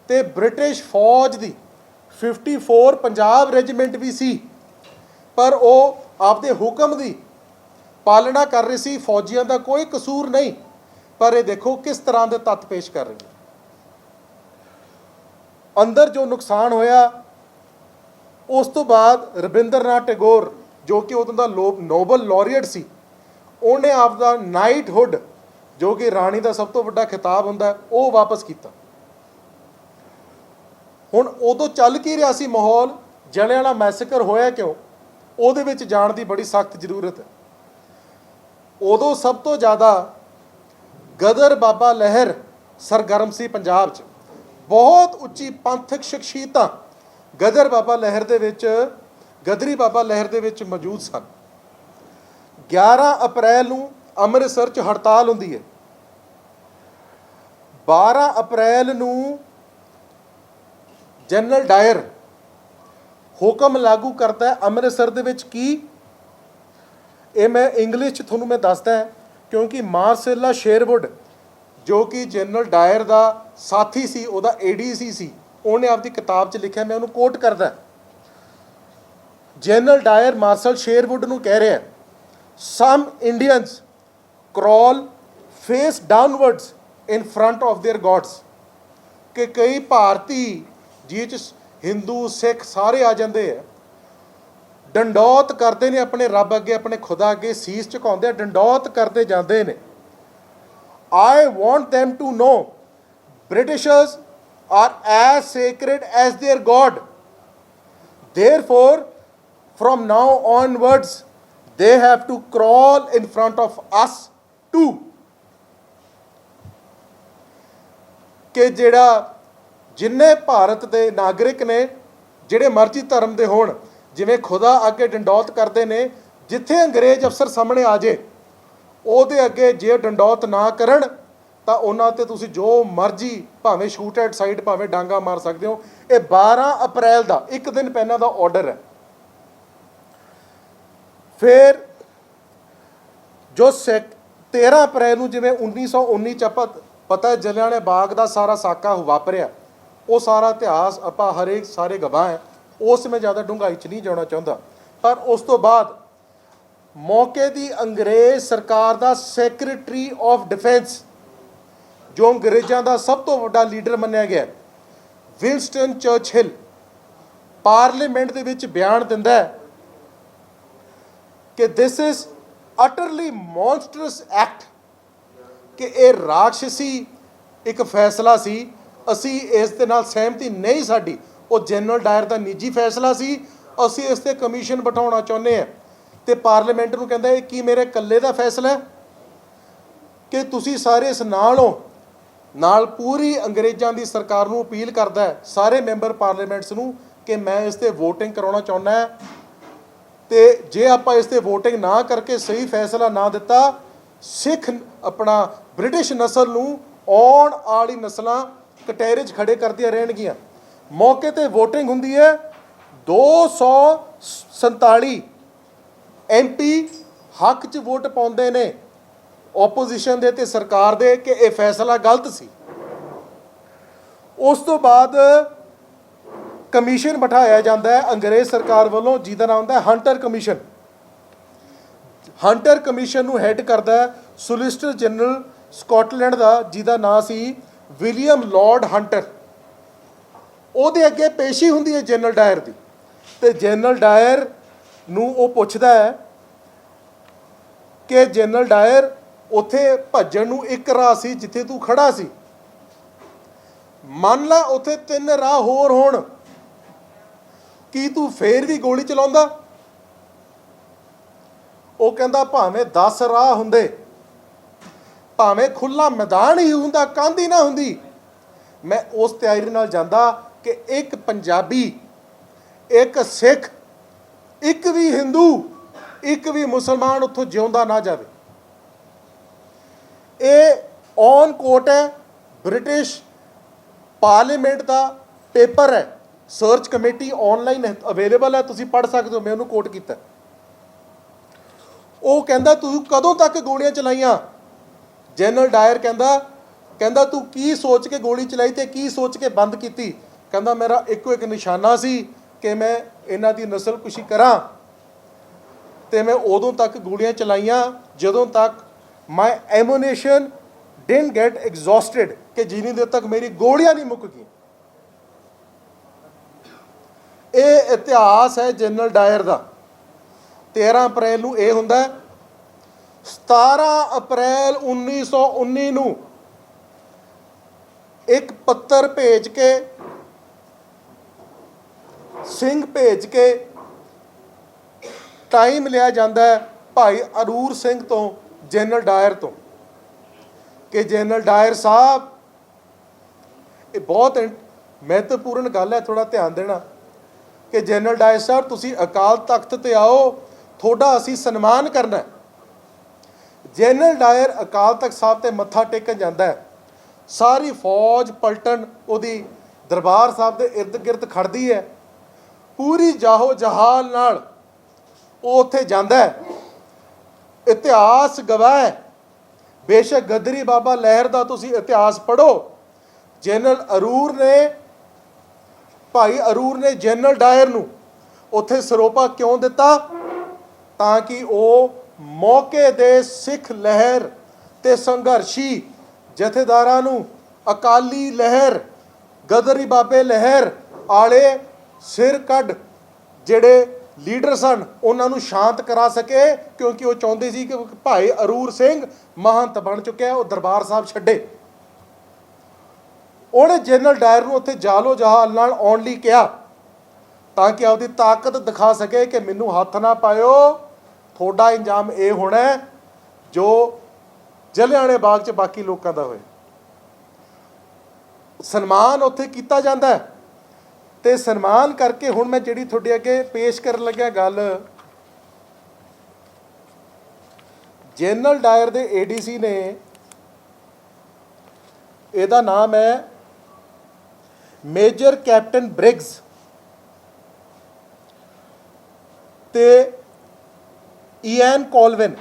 ਤੇ ਬ੍ਰਿਟਿਸ਼ ਫੌਜ ਦੀ 54 ਪੰਜਾਬ ਰੈਜੀਮੈਂਟ ਵੀ ਸੀ, ਪਰ ਉਹ ਆਪਦੇ ਹੁਕਮ ਦੀ ਪਾਲਣਾ ਕਰ ਰਹੇ ਸੀ। ਫੌਜੀਆਂ ਦਾ ਕੋਈ ਕਸੂਰ ਨਹੀਂ, ਪਰ ਇਹ ਦੇਖੋ ਕਿਸ ਤਰ੍ਹਾਂ ਦੇ ਤੱਤ ਪੇਸ਼ ਕਰ ਰਹੇ ਨੇ। ਅੰਦਰ ਜੋ ਨੁਕਸਾਨ ਹੋਇਆ, ਉਸ ਤੋਂ ਬਾਅਦ ਰਵਿੰਦਰਨਾਥ ਟੈਗੋਰ ਜੋ ਕਿ ਉਦੋਂ ਦਾ ਨੋਬਲ ਲੌਰੀਏਟ ਸੀ, ਉਹਨੇ ਆਪਦਾ ਨਾਈਟਹੁੱਡ ਜੋ ਕਿ ਰਾਣੀ ਦਾ ਸਭ ਤੋਂ ਵੱਡਾ ਖਿਤਾਬ ਹੁੰਦਾ, ਉਹ ਵਾਪਸ ਕੀਤਾ। ਹੁਣ ਉਦੋਂ ਚੱਲ ਕੀ ਰਿਹਾ ਸੀ ਮਾਹੌਲ, ਜਲਿਆਂਵਾਲਾ ਮੈਸੇਕਰ ਹੋਇਆ ਕਿਉਂ, ਉਹਦੇ ਵਿੱਚ ਜਾਣ ਦੀ ਬੜੀ ਸਖਤ ਜ਼ਰੂਰਤ ਹੈ। ਉਦੋਂ ਸਭ ਤੋਂ ਜ਼ਿਆਦਾ ਗਦਰ ਬਾਬਾ ਲਹਿਰ ਸਰਗਰਮ ਸੀ ਪੰਜਾਬ 'ਚ। ਬਹੁਤ ਉੱਚੀ ਪੰਥਕ ਸ਼ਖਸੀਅਤਾਂ ਗਦਰ ਬਾਬਾ ਲਹਿਰ ਦੇ ਵਿੱਚ, ਗਦਰੀ ਬਾਬਾ ਲਹਿਰ ਦੇ ਵਿੱਚ ਮੌਜੂਦ ਸਨ। 11 ਅਪ੍ਰੈਲ ਨੂੰ ਅੰਮ੍ਰਿਤਸਰ 'ਚ ਹੜਤਾਲ ਹੁੰਦੀ ਹੈ। 12 ਅਪ੍ਰੈਲ ਨੂੰ ਜਨਰਲ ਡਾਇਰ ਹੁਕਮ ਲਾਗੂ ਕਰਦਾ ਹੈ ਅੰਮ੍ਰਿਤਸਰ ਦੇ ਵਿੱਚ। ਕੀ ਇਹ ਮੈਂ ਇੰਗਲਿਸ਼ 'ਚ ਤੁਹਾਨੂੰ ਮੈਂ ਦੱਸਦਾ ਕਿਉਂਕਿ ਮਾਰਸੇਲਾ ਸ਼ੇਰਵੁੱਡ ਜੋ ਕਿ ਜਨਰਲ ਡਾਇਰ ਦਾ ਸਾਥੀ ਸੀ, ਉਹਦਾ ADC ਸੀ, ਉਹਨੇ ਆਪਦੀ ਕਿਤਾਬ 'ਚ ਲਿਖਿਆ, ਮੈਂ ਉਹਨੂੰ ਕੋਟ ਕਰਦਾ। ਜਨਰਲ ਡਾਇਰ ਮਾਰਸ਼ਲ ਸ਼ੇਰਵੁੱਡ ਨੂੰ ਕਹਿ ਰਿਹਾ, some Indians crawl face downwards in front of their gods, ਕਿ ਕਈ ਭਾਰਤੀ ਜਿਹ 'ਚ ਹਿੰਦੂ ਸਿੱਖ ਸਾਰੇ ਆ ਜਾਂਦੇ ਆ, ਡੰਡੌਤ ਕਰਦੇ ਨੇ ਆਪਣੇ ਰੱਬ ਅੱਗੇ, ਆਪਣੇ ਖੁਦਾ ਅੱਗੇ ਸੀਸ ਝੁਕਾਉਂਦੇ ਆ, ਡੰਡੌਤ ਕਰਦੇ ਜਾਂਦੇ ਨੇ। I want them to know Britishers are as sacred as their God. Therefore, from now onwards, they have to crawl in front of us too. ਕਿ ਜਿਹੜਾ ਜਿੰਨੇ ਭਾਰਤ ਦੇ ਨਾਗਰਿਕ ਨੇ, ਜਿਹੜੇ ਮਰਜ਼ੀ ਧਰਮ ਦੇ ਹੋਣ, ਜਿਵੇਂ ਖੁਦਾ ਅੱਗੇ ਡੰਡੌਤ ਕਰਦੇ ਨੇ, ਜਿੱਥੇ ਅੰਗਰੇਜ਼ ਅਫਸਰ ਸਾਹਮਣੇ ਆ ਜੇ ਉਹਦੇ ਅੱਗੇ ਜੇ ਡੰਡੌਤ ਨਾ ਕਰਨ ਤਾਂ ਉਹਨਾਂ ਤੇ ਤੁਸੀਂ ਜੋ ਮਰਜ਼ੀ ਭਾਵੇਂ ਸ਼ੂਟ ਐਟ ਸਾਈਡ, ਭਾਵੇਂ ਡਾਂਗਾ ਮਾਰ ਸਕਦੇ ਹੋ। ਇਹ 12 ਅਪ੍ਰੈਲ ਦਾ ਇੱਕ ਦਿਨ ਪਹਿਲਾਂ ਦਾ ਆਰਡਰ ਹੈ। ਫਿਰ ਜੋ 13 ਅਪ੍ਰੈਲ ਨੂੰ ਜਿਵੇਂ 1919 ਚ ਆਪਾਂ ਪਤਾ ਜਲਿਆਂਵਾਲੇ ਬਾਗ ਦਾ ਸਾਰਾ ਸਾਕਾ ਵਾਪਰਿਆ, ਉਹ ਸਾਰਾ ਇਤਿਹਾਸ ਆਪਾਂ ਹਰੇਕ ਸਾਰੇ ਗਵਾਹ ਹੈ, ਉਸ ਮੈਂ ਜ਼ਿਆਦਾ ਡੂੰਘਾਈ 'ਚ ਨਹੀਂ ਜਾਣਾ ਚਾਹੁੰਦਾ। ਪਰ ਉਸ ਤੋਂ ਬਾਅਦ ਮੌਕੇ ਦੀ ਅੰਗਰੇਜ਼ ਸਰਕਾਰ ਦਾ ਸੈਕਟਰੀ ਆਫ ਡਿਫੈਂਸ, ਜੋ ਅੰਗਰੇਜ਼ਾਂ ਦਾ ਸਭ ਤੋਂ ਵੱਡਾ ਲੀਡਰ ਮੰਨਿਆ ਗਿਆ, ਵਿੰਸਟਨ ਚਰਚਿਲ, ਪਾਰਲੀਮੈਂਟ ਦੇ ਵਿੱਚ ਬਿਆਨ ਦਿੰਦਾ ਹੈ ਕਿ ਦਿਸ ਇਜ਼ ਅਟਰਲੀ ਮੌਨਸਟਰਸ ਐਕਟ, ਕਿ ਇਹ ਰਾਖਸ਼ੀ ਇੱਕ ਫੈਸਲਾ ਸੀ, ਅਸੀਂ ਇਸ ਦੇ ਨਾਲ ਸਹਿਮਤੀ ਨਹੀਂ ਸਾਡੀ। ਉਹ ਜਨਰਲ ਡਾਇਰ ਦਾ ਨਿੱਜੀ ਫੈਸਲਾ ਸੀ, ਅਸੀਂ ਇਸ ਤੇ ਕਮਿਸ਼ਨ ਬਿਠਾਉਣਾ ਚਾਹੁੰਦੇ ਹਾਂ। ਤੇ ਪਾਰਲੀਮੈਂਟ ਨੂੰ ਕਹਿੰਦਾ ਇਹ ਕੀ ਮੇਰੇ ਇਕੱਲੇ ਦਾ ਫੈਸਲਾ ਹੈ ਕਿ ਤੁਸੀਂ ਸਾਰੇ ਇਸ ਨਾਲ ਹੋ? ਨਾਲ ਪੂਰੀ ਅੰਗਰੇਜ਼ਾਂ ਦੀ ਸਰਕਾਰ ਨੂੰ ਅਪੀਲ ਕਰਦਾ ਹੈ, ਸਾਰੇ ਮੈਂਬਰ ਪਾਰਲੀਮੈਂਟਸ ਨੂੰ, ਕਿ ਮੈਂ ਇਸ ਤੇ ਵੋਟਿੰਗ ਕਰਾਉਣਾ ਚਾਹੁੰਦਾ ਹੈ, ਤੇ ਜੇ ਆਪਾਂ ਇਸ ਤੇ ਵੋਟਿੰਗ ਨਾ ਕਰਕੇ ਸਹੀ ਫੈਸਲਾ ਨਾ ਦਿੱਤਾ, ਸਿੱਖ ਆਪਣਾ ਬ੍ਰਿਟਿਸ਼ ਨਸਲ ਨੂੰ ਆਉਣ ਵਾਲੀ ਨਸਲਾਂ ਕਟਹਿਰੇ 'ਚ ਖੜੇ ਕਰਦੀਆਂ ਰਹਿਣਗੀਆਂ। ਮੌਕੇ ਤੇ ਵੋਟਿੰਗ ਹੁੰਦੀ ਹੈ, 247 MP ਹੱਕ 'ਚ ਵੋਟ ਪਾਉਂਦੇ ਨੇ ਓਪੋਜੀਸ਼ਨ ਦੇ ਤੇ ਸਰਕਾਰ ਦੇ ਕਿ ਇਹ ਫੈਸਲਾ ਗਲਤ ਸੀ। ਉਸ ਤੋਂ ਬਾਅਦ ਕਮਿਸ਼ਨ ਬਿਠਾਇਆ ਜਾਂਦਾ ਹੈ ਅੰਗਰੇਜ਼ ਸਰਕਾਰ ਵੱਲੋਂ, ਜਿਹਦਾ ਨਾਮ ਹੁੰਦਾ ਹੈ ਹੰਟਰ ਕਮਿਸ਼ਨ। ਹੰਟਰ ਕਮਿਸ਼ਨ ਨੂੰ ਹੈੱਡ ਕਰਦਾ ਹੈ ਸੋਲਿਸਿਟਰ ਜਨਰਲ ਸਕਾਟਲੈਂਡ ਦਾ, ਜਿਹਦਾ ਨਾਂ ਸੀ ਵਿਲੀਅਮ ਲਾਰਡ ਹੰਟਰ। ਉਹਦੇ ਅੱਗੇ ਪੇਸ਼ੀ ਹੁੰਦੀ ਹੈ ਜਨਰਲ ਡਾਇਰ ਦੀ, ਤੇ ਜਨਰਲ ਡਾਇਰ ਨੂੰ ਉਹ ਪੁੱਛਦਾ ਹੈ ਕਿ ਜਨਰਲ ਡਾਇਰ, ਉੱਥੇ ਭੱਜਣ ਨੂੰ ਇੱਕ ਰਾਹ ਸੀ ਜਿੱਥੇ ਤੂੰ ਖੜਾ ਸੀ, ਮੰਨ ਲਾ ਉੱਥੇ 3 ਰਾਹ ਹੋਰ ਹੋਣ, ਕੀ ਤੂੰ ਫੇਰ ਵੀ ਗੋਲੀ ਚਲਾਉਂਦਾ? ਉਹ ਕਹਿੰਦਾ ਭਾਵੇਂ 10 ਰਾਹ ਹੁੰਦੇ, ਭਾਵੇਂ ਖੁੱਲਾ ਮੈਦਾਨ ਹੀ ਹੁੰਦਾ, ਕੰਧ ਹੀ ਨਾ ਹੁੰਦੀ, ਮੈਂ ਉਸ ਤਿਆਰੀ ਨਾਲ ਜਾਂਦਾ ਕਿ ਇੱਕ ਪੰਜਾਬੀ, ਇੱਕ ਸਿੱਖ, ਇੱਕ ਵੀ ਹਿੰਦੂ, ਇੱਕ ਵੀ ਮੁਸਲਮਾਨ ਉੱਥੋਂ ਜਿਉਂਦਾ ਨਾ ਜਾਵੇ। ਇਹ ਔਨ ਕੋਟ ਹੈ, ਬ੍ਰਿਟਿਸ਼ ਪਾਰਲੀਮੈਂਟ ਦਾ ਪੇਪਰ ਹੈ, ਸਰਚ ਕਮੇਟੀ ਆਨਲਾਈਨ ਅਵੇਲੇਬਲ ਹੈ, ਤੁਸੀਂ ਪੜ੍ਹ ਸਕਦੇ ਹੋ, ਮੈਂ ਉਹਨੂੰ ਕੋਟ ਕੀਤਾ। ਉਹ ਕਹਿੰਦਾ ਤੂੰ ਕਦੋਂ ਤੱਕ ਗੋਲੀਆਂ ਚਲਾਈਆਂ? ਜਨਰਲ ਡਾਇਰ ਕਹਿੰਦਾ ਤੂੰ ਕੀ ਸੋਚ ਕੇ ਗੋਲੀ ਚਲਾਈ ਤੇ ਕੀ ਸੋਚ ਕੇ ਬੰਦ ਕੀਤੀ? ਕਹਿੰਦਾ ਮੇਰਾ ਇੱਕੋ ਇੱਕ ਨਿਸ਼ਾਨਾ ਸੀ ਕਿ ਮੈਂ ਇਹਨਾਂ ਦੀ ਨਸਲਕੁਸ਼ੀ ਕਰਾਂ, ਤੇ ਮੈਂ ਉਦੋਂ ਤੱਕ ਗੋਲੀਆਂ ਚਲਾਈਆਂ ਜਦੋਂ ਤੱਕ ਮਾਈ ਐਮੂਨੇਸ਼ਨ ਡਿਡਨਟ ਗੈਟ ਐਗਜ਼ੌਸਟਡ, ਕਿ ਜਿੰਨੀ ਦੇਰ ਤੱਕ ਮੇਰੀ ਗੋਲੀਆਂ ਨਹੀਂ ਮੁੱਕ ਗਈਆਂ। ਇਹ ਇਤਿਹਾਸ ਹੈ ਜਨਰਲ ਡਾਇਰ ਦਾ। 13 ਅਪ੍ਰੈਲ ਨੂੰ ਇਹ ਹੁੰਦਾ ਹੈ। 17 ਅਪ੍ਰੈਲ 1919 ਨੂੰ ਇੱਕ ਪੱਤਰ ਭੇਜ ਕੇ, ਸਿੰਘ ਭੇਜ ਕੇ ਟਾਈਮ ਲਿਆ ਜਾਂਦਾ ਹੈ ਭਾਈ ਅਰੂਰ ਸਿੰਘ ਤੋਂ, ਜਨਰਲ ਡਾਇਰ ਤੋਂ, ਕਿ ਜਨਰਲ ਡਾਇਰ ਸਾਹਿਬ, ਇਹ ਬਹੁਤ ਮਹੱਤਵਪੂਰਨ ਗੱਲ ਹੈ, ਥੋੜ੍ਹਾ ਧਿਆਨ ਦੇਣਾ, ਕਿ ਜਨਰਲ ਡਾਇਰ ਸਾਹਿਬ ਤੁਸੀਂ ਅਕਾਲ ਤਖਤ ਤੇ ਆਓ, ਤੁਹਾਡਾ ਅਸੀਂ ਸਨਮਾਨ ਕਰਨਾ। ਜਨਰਲ ਡਾਇਰ ਅਕਾਲ ਤਖਤ ਸਾਹਿਬ ਤੇ ਮੱਥਾ ਟੇਕਣ ਜਾਂਦਾ ਹੈ, ਸਾਰੀ ਫੌਜ ਪਲਟਨ ਉਹਦੀ ਦਰਬਾਰ ਸਾਹਿਬ ਦੇ ਇਰਦ ਗਿਰਦ ਖੜਦੀ ਹੈ, ਪੂਰੀ ਜਾਹੋ ਜਹਾਲ ਨਾਲ ਉਹ ਉੱਥੇ ਜਾਂਦਾ ਹੈ। ਇਤਿਹਾਸ ਗਵਾਹ ਹੈ, ਬੇਸ਼ੱਕ ਗਦਰੀ ਬਾਬਾ ਲਹਿਰ ਦਾ ਤੁਸੀਂ ਇਤਿਹਾਸ ਪੜ੍ਹੋ, ਜਨਰਲ ਅਰੂਰ ਨੇ, ਭਾਈ ਅਰੂਰ ਨੇ ਜਨਰਲ ਡਾਇਰ ਨੂੰ ਉੱਥੇ ਸਰੋਪਾ ਕਿਉਂ ਦਿੱਤਾ? ਤਾਂ ਕਿ ਉਹ ਮੌਕੇ ਦੇ ਸਿੱਖ ਲਹਿਰ ਤੇ ਸੰਘਰਸ਼ੀ ਜਥੇਦਾਰਾਂ ਨੂੰ, ਅਕਾਲੀ ਲਹਿਰ, ਗਦਰੀ ਬਾਬੇ ਲਹਿਰ ਆਲੇ ਸਿਰ ਕੱਢ ਜਿਹੜੇ ਲੀਡਰ ਸਨ, ਉਹਨਾਂ ਨੂੰ ਸ਼ਾਂਤ ਕਰਾ ਸਕੇ, ਕਿਉਂਕਿ ਉਹ ਚਾਹੁੰਦੇ ਸੀ ਕਿ ਭਾਈ ਅਰੂਰ ਸਿੰਘ ਮਹੰਤ ਬਣ ਚੁੱਕਿਆ, ਉਹ ਦਰਬਾਰ ਸਾਹਿਬ ਛੱਡੇ। ਉਹਨੇ ਜਨਰਲ ਡਾਇਰ ਨੂੰ ਉੱਥੇ ਜਾਲੋ ਜਹਾਲ ਨਾਲ ਆਉਣ ਲਈ ਕਿਹਾ, ਤਾਂ ਕਿ ਆਪਦੀ ਤਾਕਤ ਦਿਖਾ ਸਕੇ ਕਿ ਮੈਨੂੰ ਹੱਥ ਨਾ ਪਾਇਓ, ਤੁਹਾਡਾ ਇੰਜਾਮ ਇਹ ਹੋਣਾ ਜੋ ਜਲਿਆਂਵਾਲੇ ਬਾਗ 'ਚ ਬਾਕੀ ਲੋਕਾਂ ਦਾ ਹੋਇਆ। ਸਨਮਾਨ ਉੱਥੇ ਕੀਤਾ ਜਾਂਦਾ ਹੈ, ਤੇ ਸਨਮਾਨ ਕਰਕੇ ਹੁਣ ਮੈਂ ਜਿਹੜੀ ਤੁਹਾਡੇ ਅੱਗੇ ਪੇਸ਼ ਕਰਨ ਲੱਗਿਆ ਗੱਲ, ਜਨਰਲ ਡਾਇਰ ਦੇ ADC ਨੇ, ਇਹਦਾ ਨਾਮ ਹੈ ਮੇਜਰ ਕੈਪਟਨ ਬ੍ਰਿਗਸ, ਤੇ ਈਐਨ ਕੋਲਵਿਨ,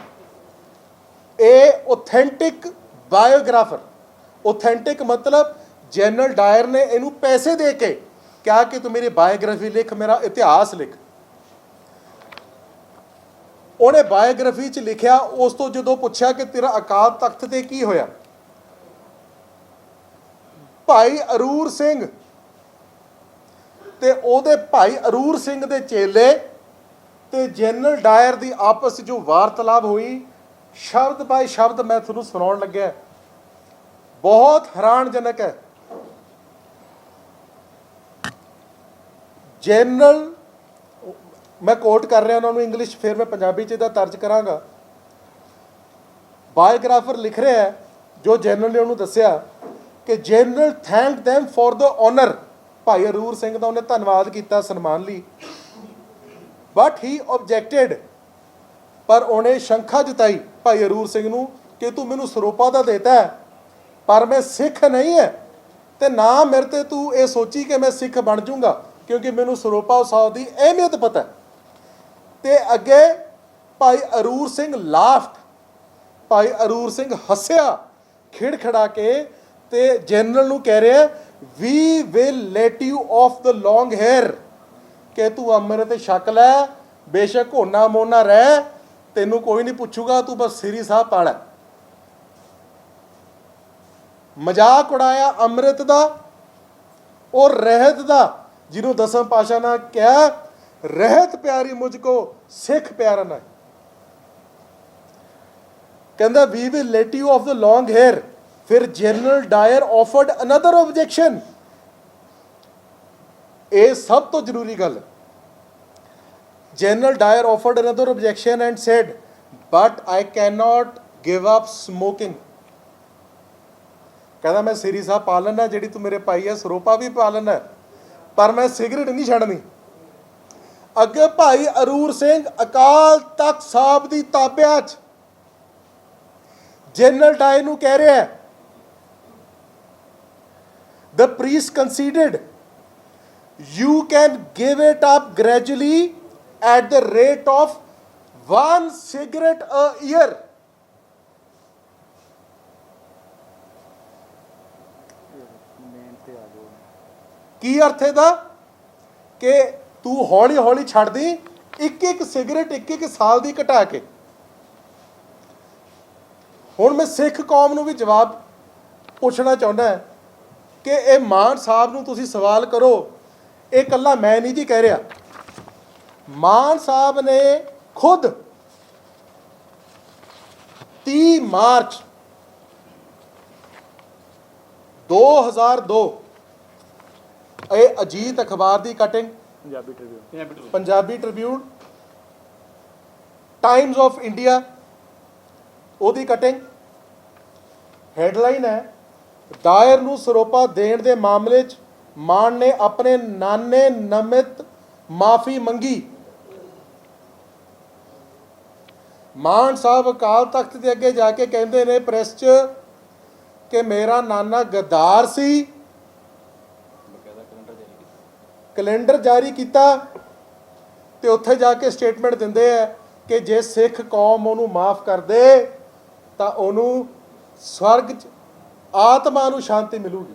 ਇਹ ਓਥੈਂਟਿਕ ਬਾਇਓਗ੍ਰਾਫਰ, ਓਥੈਂਟਿਕ ਮਤਲਬ ਜਨਰਲ ਡਾਇਰ ਨੇ ਇਹਨੂੰ ਪੈਸੇ ਦੇ ਕੇ ਕਿਹਾ ਕਿ ਤੂੰ ਮੇਰੀ ਬਾਇਓਗ੍ਰਾਫੀ ਲਿਖ, ਮੇਰਾ ਇਤਿਹਾਸ ਲਿਖ। ਉਹਨੇ ਬਾਇਓਗ੍ਰਾਫੀ 'ਚ ਲਿਖਿਆ, ਉਸ ਤੋਂ ਜਦੋਂ ਪੁੱਛਿਆ ਕਿ ਤੇਰਾ ਅਕਾਲ ਤਖਤ ਤੇ ਕੀ ਹੋਇਆ, ਭਾਈ ਅਰੂਰ ਸਿੰਘ ਤੇ ਉਹਦੇ ਭਾਈ ਅਰੂਰ ਸਿੰਘ ਦੇ ਚੇਲੇ ਤੇ ਜਨਰਲ ਡਾਇਰ ਦੀ ਆਪਸ ਜੋ ਵਾਰਤਾਲਾਪ ਹੋਈ, ਸ਼ਬਦ ਬਾਈ ਸ਼ਬਦ ਮੈਂ ਤੁਹਾਨੂੰ ਸੁਣਾਉਣ ਲੱਗਿਆ, ਬਹੁਤ ਹੈਰਾਨਜਨਕ ਹੈ। ਜਨਰਲ, ਮੈਂ ਕੋਟ ਕਰ ਰਿਹਾ ਉਹਨਾਂ ਨੂੰ ਇੰਗਲਿਸ਼, ਫਿਰ ਮੈਂ ਪੰਜਾਬੀ 'ਚ ਇਹਦਾ ਤਰਜ ਕਰਾਂਗਾ। ਬਾਇਓਗ੍ਰਾਫਰ ਲਿਖ ਰਿਹਾ ਹੈ, ਜੋ ਜਨਰਲ ਨੇ ਉਹਨੂੰ ਦੱਸਿਆ ਕਿ general thank them for the honour, Bhai Arur Singh ਦਾ ਉਹਨੇ ਧੰਨਵਾਦ ਕੀਤਾ ਸਨਮਾਨ ਲਈ, ਬਟ ਹੀ ਆਬਜੈਕਟਡ, ਪਰ ਉਹਨੇ ਸ਼ੰਕਾ ਜਤਾਈ ਭਾਈ ਅਰੂਰ ਸਿੰਘ ਨੂੰ ਕਿ ਤੂੰ ਮੈਨੂੰ ਸਰੋਪਾ ਦਾ ਦੇਤਾ ਹੈ, ਪਰ ਮੈਂ ਸਿੱਖ ਨਹੀਂ ਹੈ, ਤੇ ਨਾ ਮੇਰੇ ਤੇ ਤੂੰ ਇਹ ਸੋਚੀ ਕਿ ਮੈਂ ਸਿੱਖ ਬਣ ਜਾਊਂਗਾ, ਕਿਉਂਕਿ ਮੈਨੂੰ ਸਰੋਪਾ ਸਾਹਿਬ ਦੀ ਅਹਿਮੀਅਤ ਪਤਾ ਹੈ। ਤੇ ਅੱਗੇ ਭਾਈ ਅਰੂਰ ਸਿੰਘ ਲਾਫਟ, ਭਾਈ ਅਰੂਰ ਸਿੰਘ ਹੱਸਿਆ ਖਿੜਖੜਾ ਕੇ, ਤੇ ਜਨਰਲ ਨੂੰ ਕਹਿ ਰਿਹਾ we will let you off the long hair, ਕਿ ਤੂੰ ਅਮਰ ਤੇ ਸ਼ੱਕ ਲੈ, ਬੇਸ਼ੱਕ ਹੋਣਾ ਮੋਨਾ ਰਹਿ, ਤੈਨੂੰ ਕੋਈ ਨਹੀਂ ਪੁੱਛੂਗਾ, ਤੂੰ ਬਸ ਸ੍ਰੀ ਸਾਹਿਬ ਪਾੜ। ਮਜ਼ਾਕ ਉਡਾਇਆ ਅੰਮ੍ਰਿਤ ਦਾ ਔਰ ਰਹਿਤ ਦਾ, ਜਿਹਨੂੰ ਦਸਮ ਪਾਤਸ਼ਾਹ ਨੇ ਕਿਹਾ ਰਹਿਤ ਪਿਆਰੀ ਮੁਝ ਕੋ ਸਿੱਖ ਪਿਆਰਾ ਨਾ, ਕਹਿੰਦਾ we will let you off the long hair. ਫਿਰ General Dyer offered another objection, ਇਹ ਸਭ ਤੋਂ ਜ਼ਰੂਰੀ ਗੱਲ, General Dyer offered another objection and said but I cannot give up smoking, ਕਹਿੰਦਾ ਮੈਂ ਸ੍ਰੀ ਸਾਹਿਬ ਪਾ ਲੈਣਾ, ਜਿਹੜੀ ਤੂੰ ਮੇਰੇ ਭਾਈ ਹੈ ਸਰੋਪਾ ਵੀ ਪਾ ਲੈਣਾ, ਪਰ ਮੈਂ ਸਿਗਰਟ ਨਹੀਂ ਛੱਡਣੀ। ਅੱਗੇ ਭਾਈ ਅਰੂਰ ਸਿੰਘ ਅਕਾਲ ਤਖਤ ਸਾਹਿਬ ਦੀ ਤਾਬਿਆ 'ਚ ਜਨਰਲ ਡਾਇਰ ਨੂੰ ਕਹਿ ਰਿਹਾ ਹੈ, the priest conceded you can give it up gradually at the rate of 1 cigarette a year। ਕੀ ਅਰਥ ਇਹਦਾ ਕਿ ਤੂੰ ਹੌਲੀ ਹੌਲੀ ਛੱਡਦੀ, ਇੱਕ ਇੱਕ ਸਿਗਰਟ ਇੱਕ ਇੱਕ ਸਾਲ ਦੀ ਘਟਾ ਕੇ। ਹੁਣ ਮੈਂ ਸਿੱਖ ਕੌਮ ਨੂੰ ਵੀ ਜਵਾਬ ਪੁੱਛਣਾ ਚਾਹੁੰਦਾ ਕਿ ਇਹ ਮਾਨ ਸਾਹਿਬ ਨੂੰ ਤੁਸੀਂ ਸਵਾਲ ਕਰੋ, ਇਹ ਇਕੱਲਾ ਮੈਂ ਨਹੀਂ ਜੀ ਕਹਿ ਰਿਹਾ, ਮਾਨ ਸਾਹਿਬ ਨੇ ਖੁਦ 30 ਮਾਰਚ 2002 ਇਹ ਅਜੀਤ ਅਖਬਾਰ ਦੀ cutting, Punjabi Tribune, Times of India ਉਹਦੀ ਕਟਿੰਗ, ਹੈਡਲਾਈਨ ਹੈ ਡਾਇਰ ਨੂੰ ਸਰੋਪਾ ਦੇਣ ਦੇ ਮਾਮਲੇ 'ਚ ਮਾਨ ਨੇ ਆਪਣੇ ਨਾਨੇ ਨਮਿਤ ਮਾਫੀ ਮੰਗੀ। ਮਾਨ ਸਾਹਿਬ ਅਕਾਲ ਤਖਤ ਦੇ ਅੱਗੇ ਜਾ ਕੇ ਕਹਿੰਦੇ ਨੇ ਪ੍ਰੈਸ 'ਚ ਕਿ ਮੇਰਾ ਨਾਨਾ ਗੱਦਾਰ ਸੀ, ਕੈਲੰਡਰ ਜਾਰੀ ਕੀਤਾ, ਤੇ ਉੱਥੇ ਜਾ ਕੇ ਸਟੇਟਮੈਂਟ ਦਿੰਦੇ ਆ ਕਿ ਜੇ ਸਿੱਖ ਕੌਮ ਉਹਨੂੰ ਮਾਫ ਕਰ ਦੇ ਤਾਂ ਉਹਨੂੰ ਸਵਰਗ 'ਚ ਆਤਮਾ ਨੂੰ ਸ਼ਾਂਤੀ ਮਿਲੂਗੀ।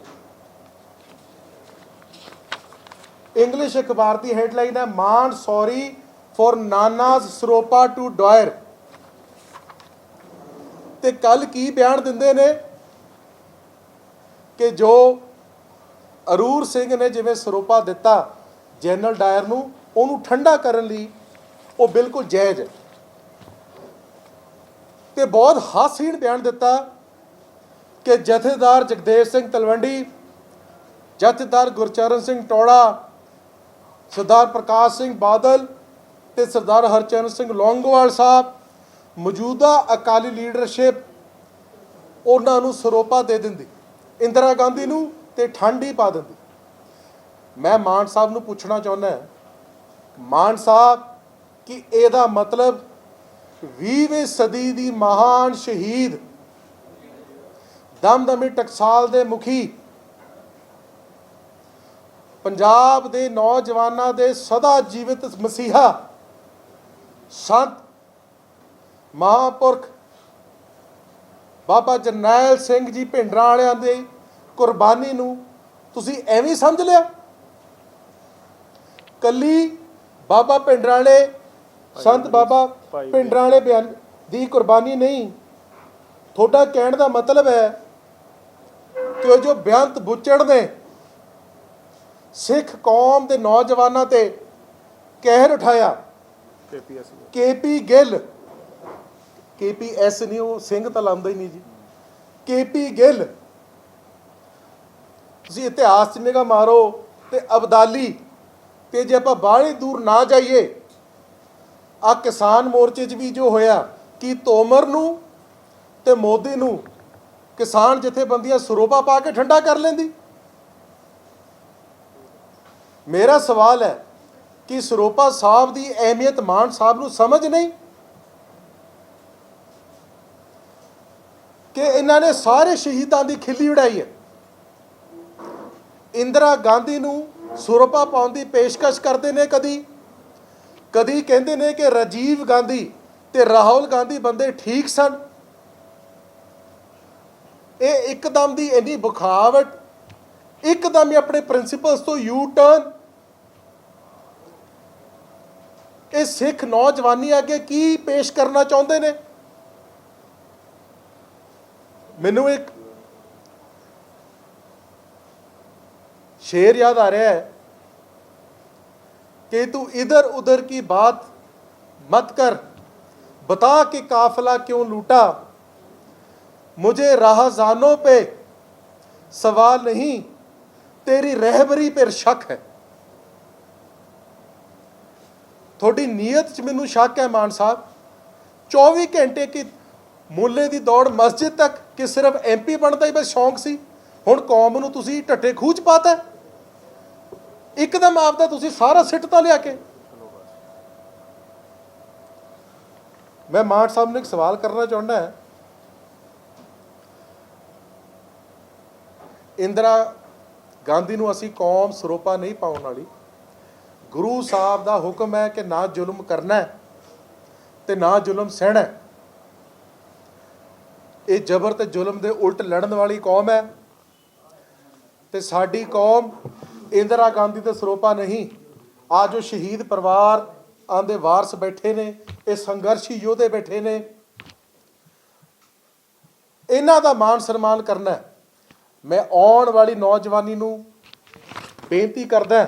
ਇੰਗਲਿਸ਼ ਅਖਬਾਰ ਦੀ ਹੈਡਲਾਈਨ ਹੈ ਮਾਨ ਸੌਰੀ ਫॉर ਨਾਨਾਜ਼ ਸਰੋਪਾ ਟੂ ਡਾਇਰ। ਤੇ ਕੱਲ ਕੀ ਬਿਆਨ ਦਿੰਦੇ ਨੇ ਕਿ ਜੋ ਅਰੂਰ ਸਿੰਘ ਨੇ ਜਿਵੇਂ ਸਰੋਪਾ ਦਿੱਤਾ ਜਨਰਲ ਡਾਇਰ ਨੂੰ, ਉਹਨੂੰ ਠੰਡਾ ਕਰਨ ਲਈ ਉਹ ਬਿਲਕੁਲ ਜਾਇਜ਼ ਹੈ। ਤੇ ਬਹੁਤ ਹਾਸਹੀਣ ਬਿਆਨ ਦਿੱਤਾ ਕਿ ਜਥੇਦਾਰ ਜਗਦੇਵ ਸਿੰਘ ਤਲਵੰਡੀ, ਜਥੇਦਾਰ ਗੁਰਚਰਨ ਸਿੰਘ ਟੋੜਾ, ਸਰਦਾਰ ਪ੍ਰਕਾਸ਼ ਸਿੰਘ ਬਾਦਲ ਤੇ ਸਰਦਾਰ ਹਰਚਰਨ ਸਿੰਘ ਲੌਂਗੋਵਾਲ ਸਾਹਿਬ, ਮੌਜੂਦਾ ਅਕਾਲੀ ਲੀਡਰਸ਼ਿਪ ਉਹਨਾਂ ਨੂੰ ਸਰੋਪਾ ਦੇ ਦਿੰਦੀ, ਇੰਦਰਾ ਗਾਂਧੀ ਨੂੰ, ਤੇ ਠੰਡ ਹੀ ਪਾ ਦਿੰਦੀ। ਮੈਂ ਮਾਨ ਸਾਹਿਬ ਨੂੰ ਪੁੱਛਣਾ ਚਾਹੁੰਦਾ, ਮਾਨ ਸਾਹਿਬ, ਕਿ ਇਹਦਾ ਮਤਲਬ 20ਵੀਂ ਸਦੀ ਦੀ ਮਹਾਨ ਸ਼ਹੀਦ, ਦਮਦਮੀ ਟਕਸਾਲ ਦੇ ਮੁਖੀ, ਪੰਜਾਬ ਦੇ ਨੌਜਵਾਨਾਂ ਦੇ ਸਦਾ ਜੀਵਿਤ ਮਸੀਹਾ, ਸੰਤ ਮਹਾਂਪੁਰਖ ਬਾਬਾ ਜਰਨੈਲ ਸਿੰਘ ਜੀ ਭਿੰਡਰਾਂ ਵਾਲਿਆਂ ਦੀ ਕੁਰਬਾਨੀ ਨੂੰ ਤੁਸੀਂ ਐਵੇਂ ਸਮਝ ਲਿਆ? ਕੱਲੀ ਬਾਬਾ ਭਿੰਡਰਾਂ ਵਾਲੇ ਸੰਤ ਬਾਬਾ ਭਿੰਡਰਾਂ ਵਾਲੇ ਬਿਆਨ ਦੀ ਕੁਰਬਾਨੀ ਨਹੀਂ। ਤੁਹਾਡਾ ਕਹਿਣ ਦਾ ਮਤਲਬ ਹੈ ਕਿ ਉਹ ਜੋ ਬੇਅੰਤ ਬੁੱਚੜ ਨੇ ਸਿੱਖ ਕੌਮ ਦੇ ਨੌਜਵਾਨਾਂ ਤੇ ਕਹਿਰ ਉਠਾਇਆ। ਕੇਪੀ ਗਿੱਲ, KPS ਨਹੀਂ, ਉਹ ਸਿੰਘ ਤਾਂ ਲਾਉਂਦਾ ਹੀ ਨਹੀਂ ਜੀ। ਕੇਪੀ ਗਿੱਲ, ਤੁਸੀਂ ਇਤਿਹਾਸ 'ਚ ਨਿਗਾਹ ਮਾਰੋ ਤੇ ਅਬਦਾਲੀ ਤੇ ਜੇ ਆਪਾਂ ਬਾਹਲੀ ਦੂਰ ਨਾ ਜਾਈਏ, ਆ ਕਿਸਾਨ ਮੋਰਚੇ 'ਚ ਵੀ ਜੋ ਹੋਇਆ ਕਿ ਤੋਮਰ ਨੂੰ ਤੇ ਮੋਦੀ ਨੂੰ ਕਿਸਾਨ ਜਥੇਬੰਦੀਆਂ ਸਰੋਪਾ ਪਾ ਕੇ ਠੰਡਾ ਕਰ ਲੈਂਦੀ। ਮੇਰਾ ਸਵਾਲ ਹੈ ਕਿ ਸਰੋਪਾ ਸਾਹਿਬ ਦੀ ਅਹਿਮੀਅਤ ਮਾਨ ਸਾਹਿਬ ਨੂੰ ਸਮਝ ਨਹੀਂ ਕਿ ਇਹਨਾਂ ਨੇ ਸਾਰੇ ਸ਼ਹੀਦਾਂ ਦੀ ਖਿੱਲੀ ਉਡਾਈ ਹੈ। ਇੰਦਰਾ ਗਾਂਧੀ ਨੂੰ ਸਰੋਪਾ ਪਾਉਣ ਦੀ ਪੇਸ਼ਕਸ਼ ਕਰਦੇ ਨੇ, ਕਦੀ ਕਹਿੰਦੇ ਨੇ ਕਿ ਰਾਜੀਵ ਗਾਂਧੀ ਤੇ ਰਾਹੁਲ ਗਾਂਧੀ ਬੰਦੇ ਠੀਕ ਸਨ। ਇਹ ਇੱਕਦਮ ਦੀ ਇੰਨੀ ਬੁਖਾਵਟ, ਇੱਕਦਮ ਹੀ ਆਪਣੇ ਪ੍ਰਿੰਸੀਪਲਸ ਤੋਂ ਯੂ ਟਰਨ। ਇਹ ਸਿੱਖ ਨੌਜਵਾਨੀ ਅੱਗੇ ਕੀ ਪੇਸ਼ ਕਰਨਾ ਚਾਹੁੰਦੇ ਨੇ? ਮੈਨੂੰ ਇੱਕ शेर याद आ रहा है कि तू इधर उधर की बात मत कर, बता कि काफिला क्यों लूटा, मुझे राहजानों पे सवाल नहीं, तेरी रहबरी पर शक है। थोड़ी नीयत च मैनू शक है मान साहब। 24 घंटे की मुले की दौड़ मस्जिद तक कि सिर्फ MP बनता ही बस शौक सी, हुण कौम नूं तुसीं ढट्ठे खूह च पाता। ਇੱਕਦਮ ਆਪਦਾ ਤੁਸੀਂ ਸਾਰਾ ਸਿੱਟ ਤਾਂ ਲਿਆ ਕੇ। ਮੈਂ ਮਾਨ ਸਾਹਿਬ ਨੂੰ ਇੱਕ ਸਵਾਲ ਕਰਨਾ ਚਾਹੁੰਦਾ ਹਾਂ। ਇੰਦਰਾ ਗਾਂਧੀ ਨੂੰ ਅਸੀਂ ਕੌਮ ਸਰੋਪਾ ਨਹੀਂ ਪਾਉਣ ਵਾਲੀ। ਗੁਰੂ ਸਾਹਿਬ ਦਾ ਹੁਕਮ ਹੈ ਕਿ ਨਾ ਜ਼ੁਲਮ ਕਰਨਾ ਤੇ ਨਾ ਜ਼ੁਲਮ ਸਹਿਣਾ। ਇਹ ਜ਼ਬਰ ਤੇ ਜ਼ੁਲਮ ਦੇ ਉਲਟ ਲੜਨ ਵਾਲੀ ਕੌਮ ਹੈ ਤੇ ਸਾਡੀ ਕੌਮ ਇੰਦਰਾ ਗਾਂਧੀ ਤੇ ਸਰੋਪਾ ਨਹੀਂ। ਆ ਜੋ ਸ਼ਹੀਦ ਪਰਿਵਾਰ ਆਂਦੇ ਵਾਰਸ ਬੈਠੇ ਨੇ, ਇਹ ਸੰਘਰਸ਼ੀ ਯੋਧੇ ਬੈਠੇ ਨੇ, ਇਹਨਾਂ ਦਾ ਮਾਣ ਸਨਮਾਨ ਕਰਨਾ। ਮੈਂ ਆਉਣ ਵਾਲੀ ਨੌਜਵਾਨੀ ਨੂੰ ਬੇਨਤੀ ਕਰਦਾ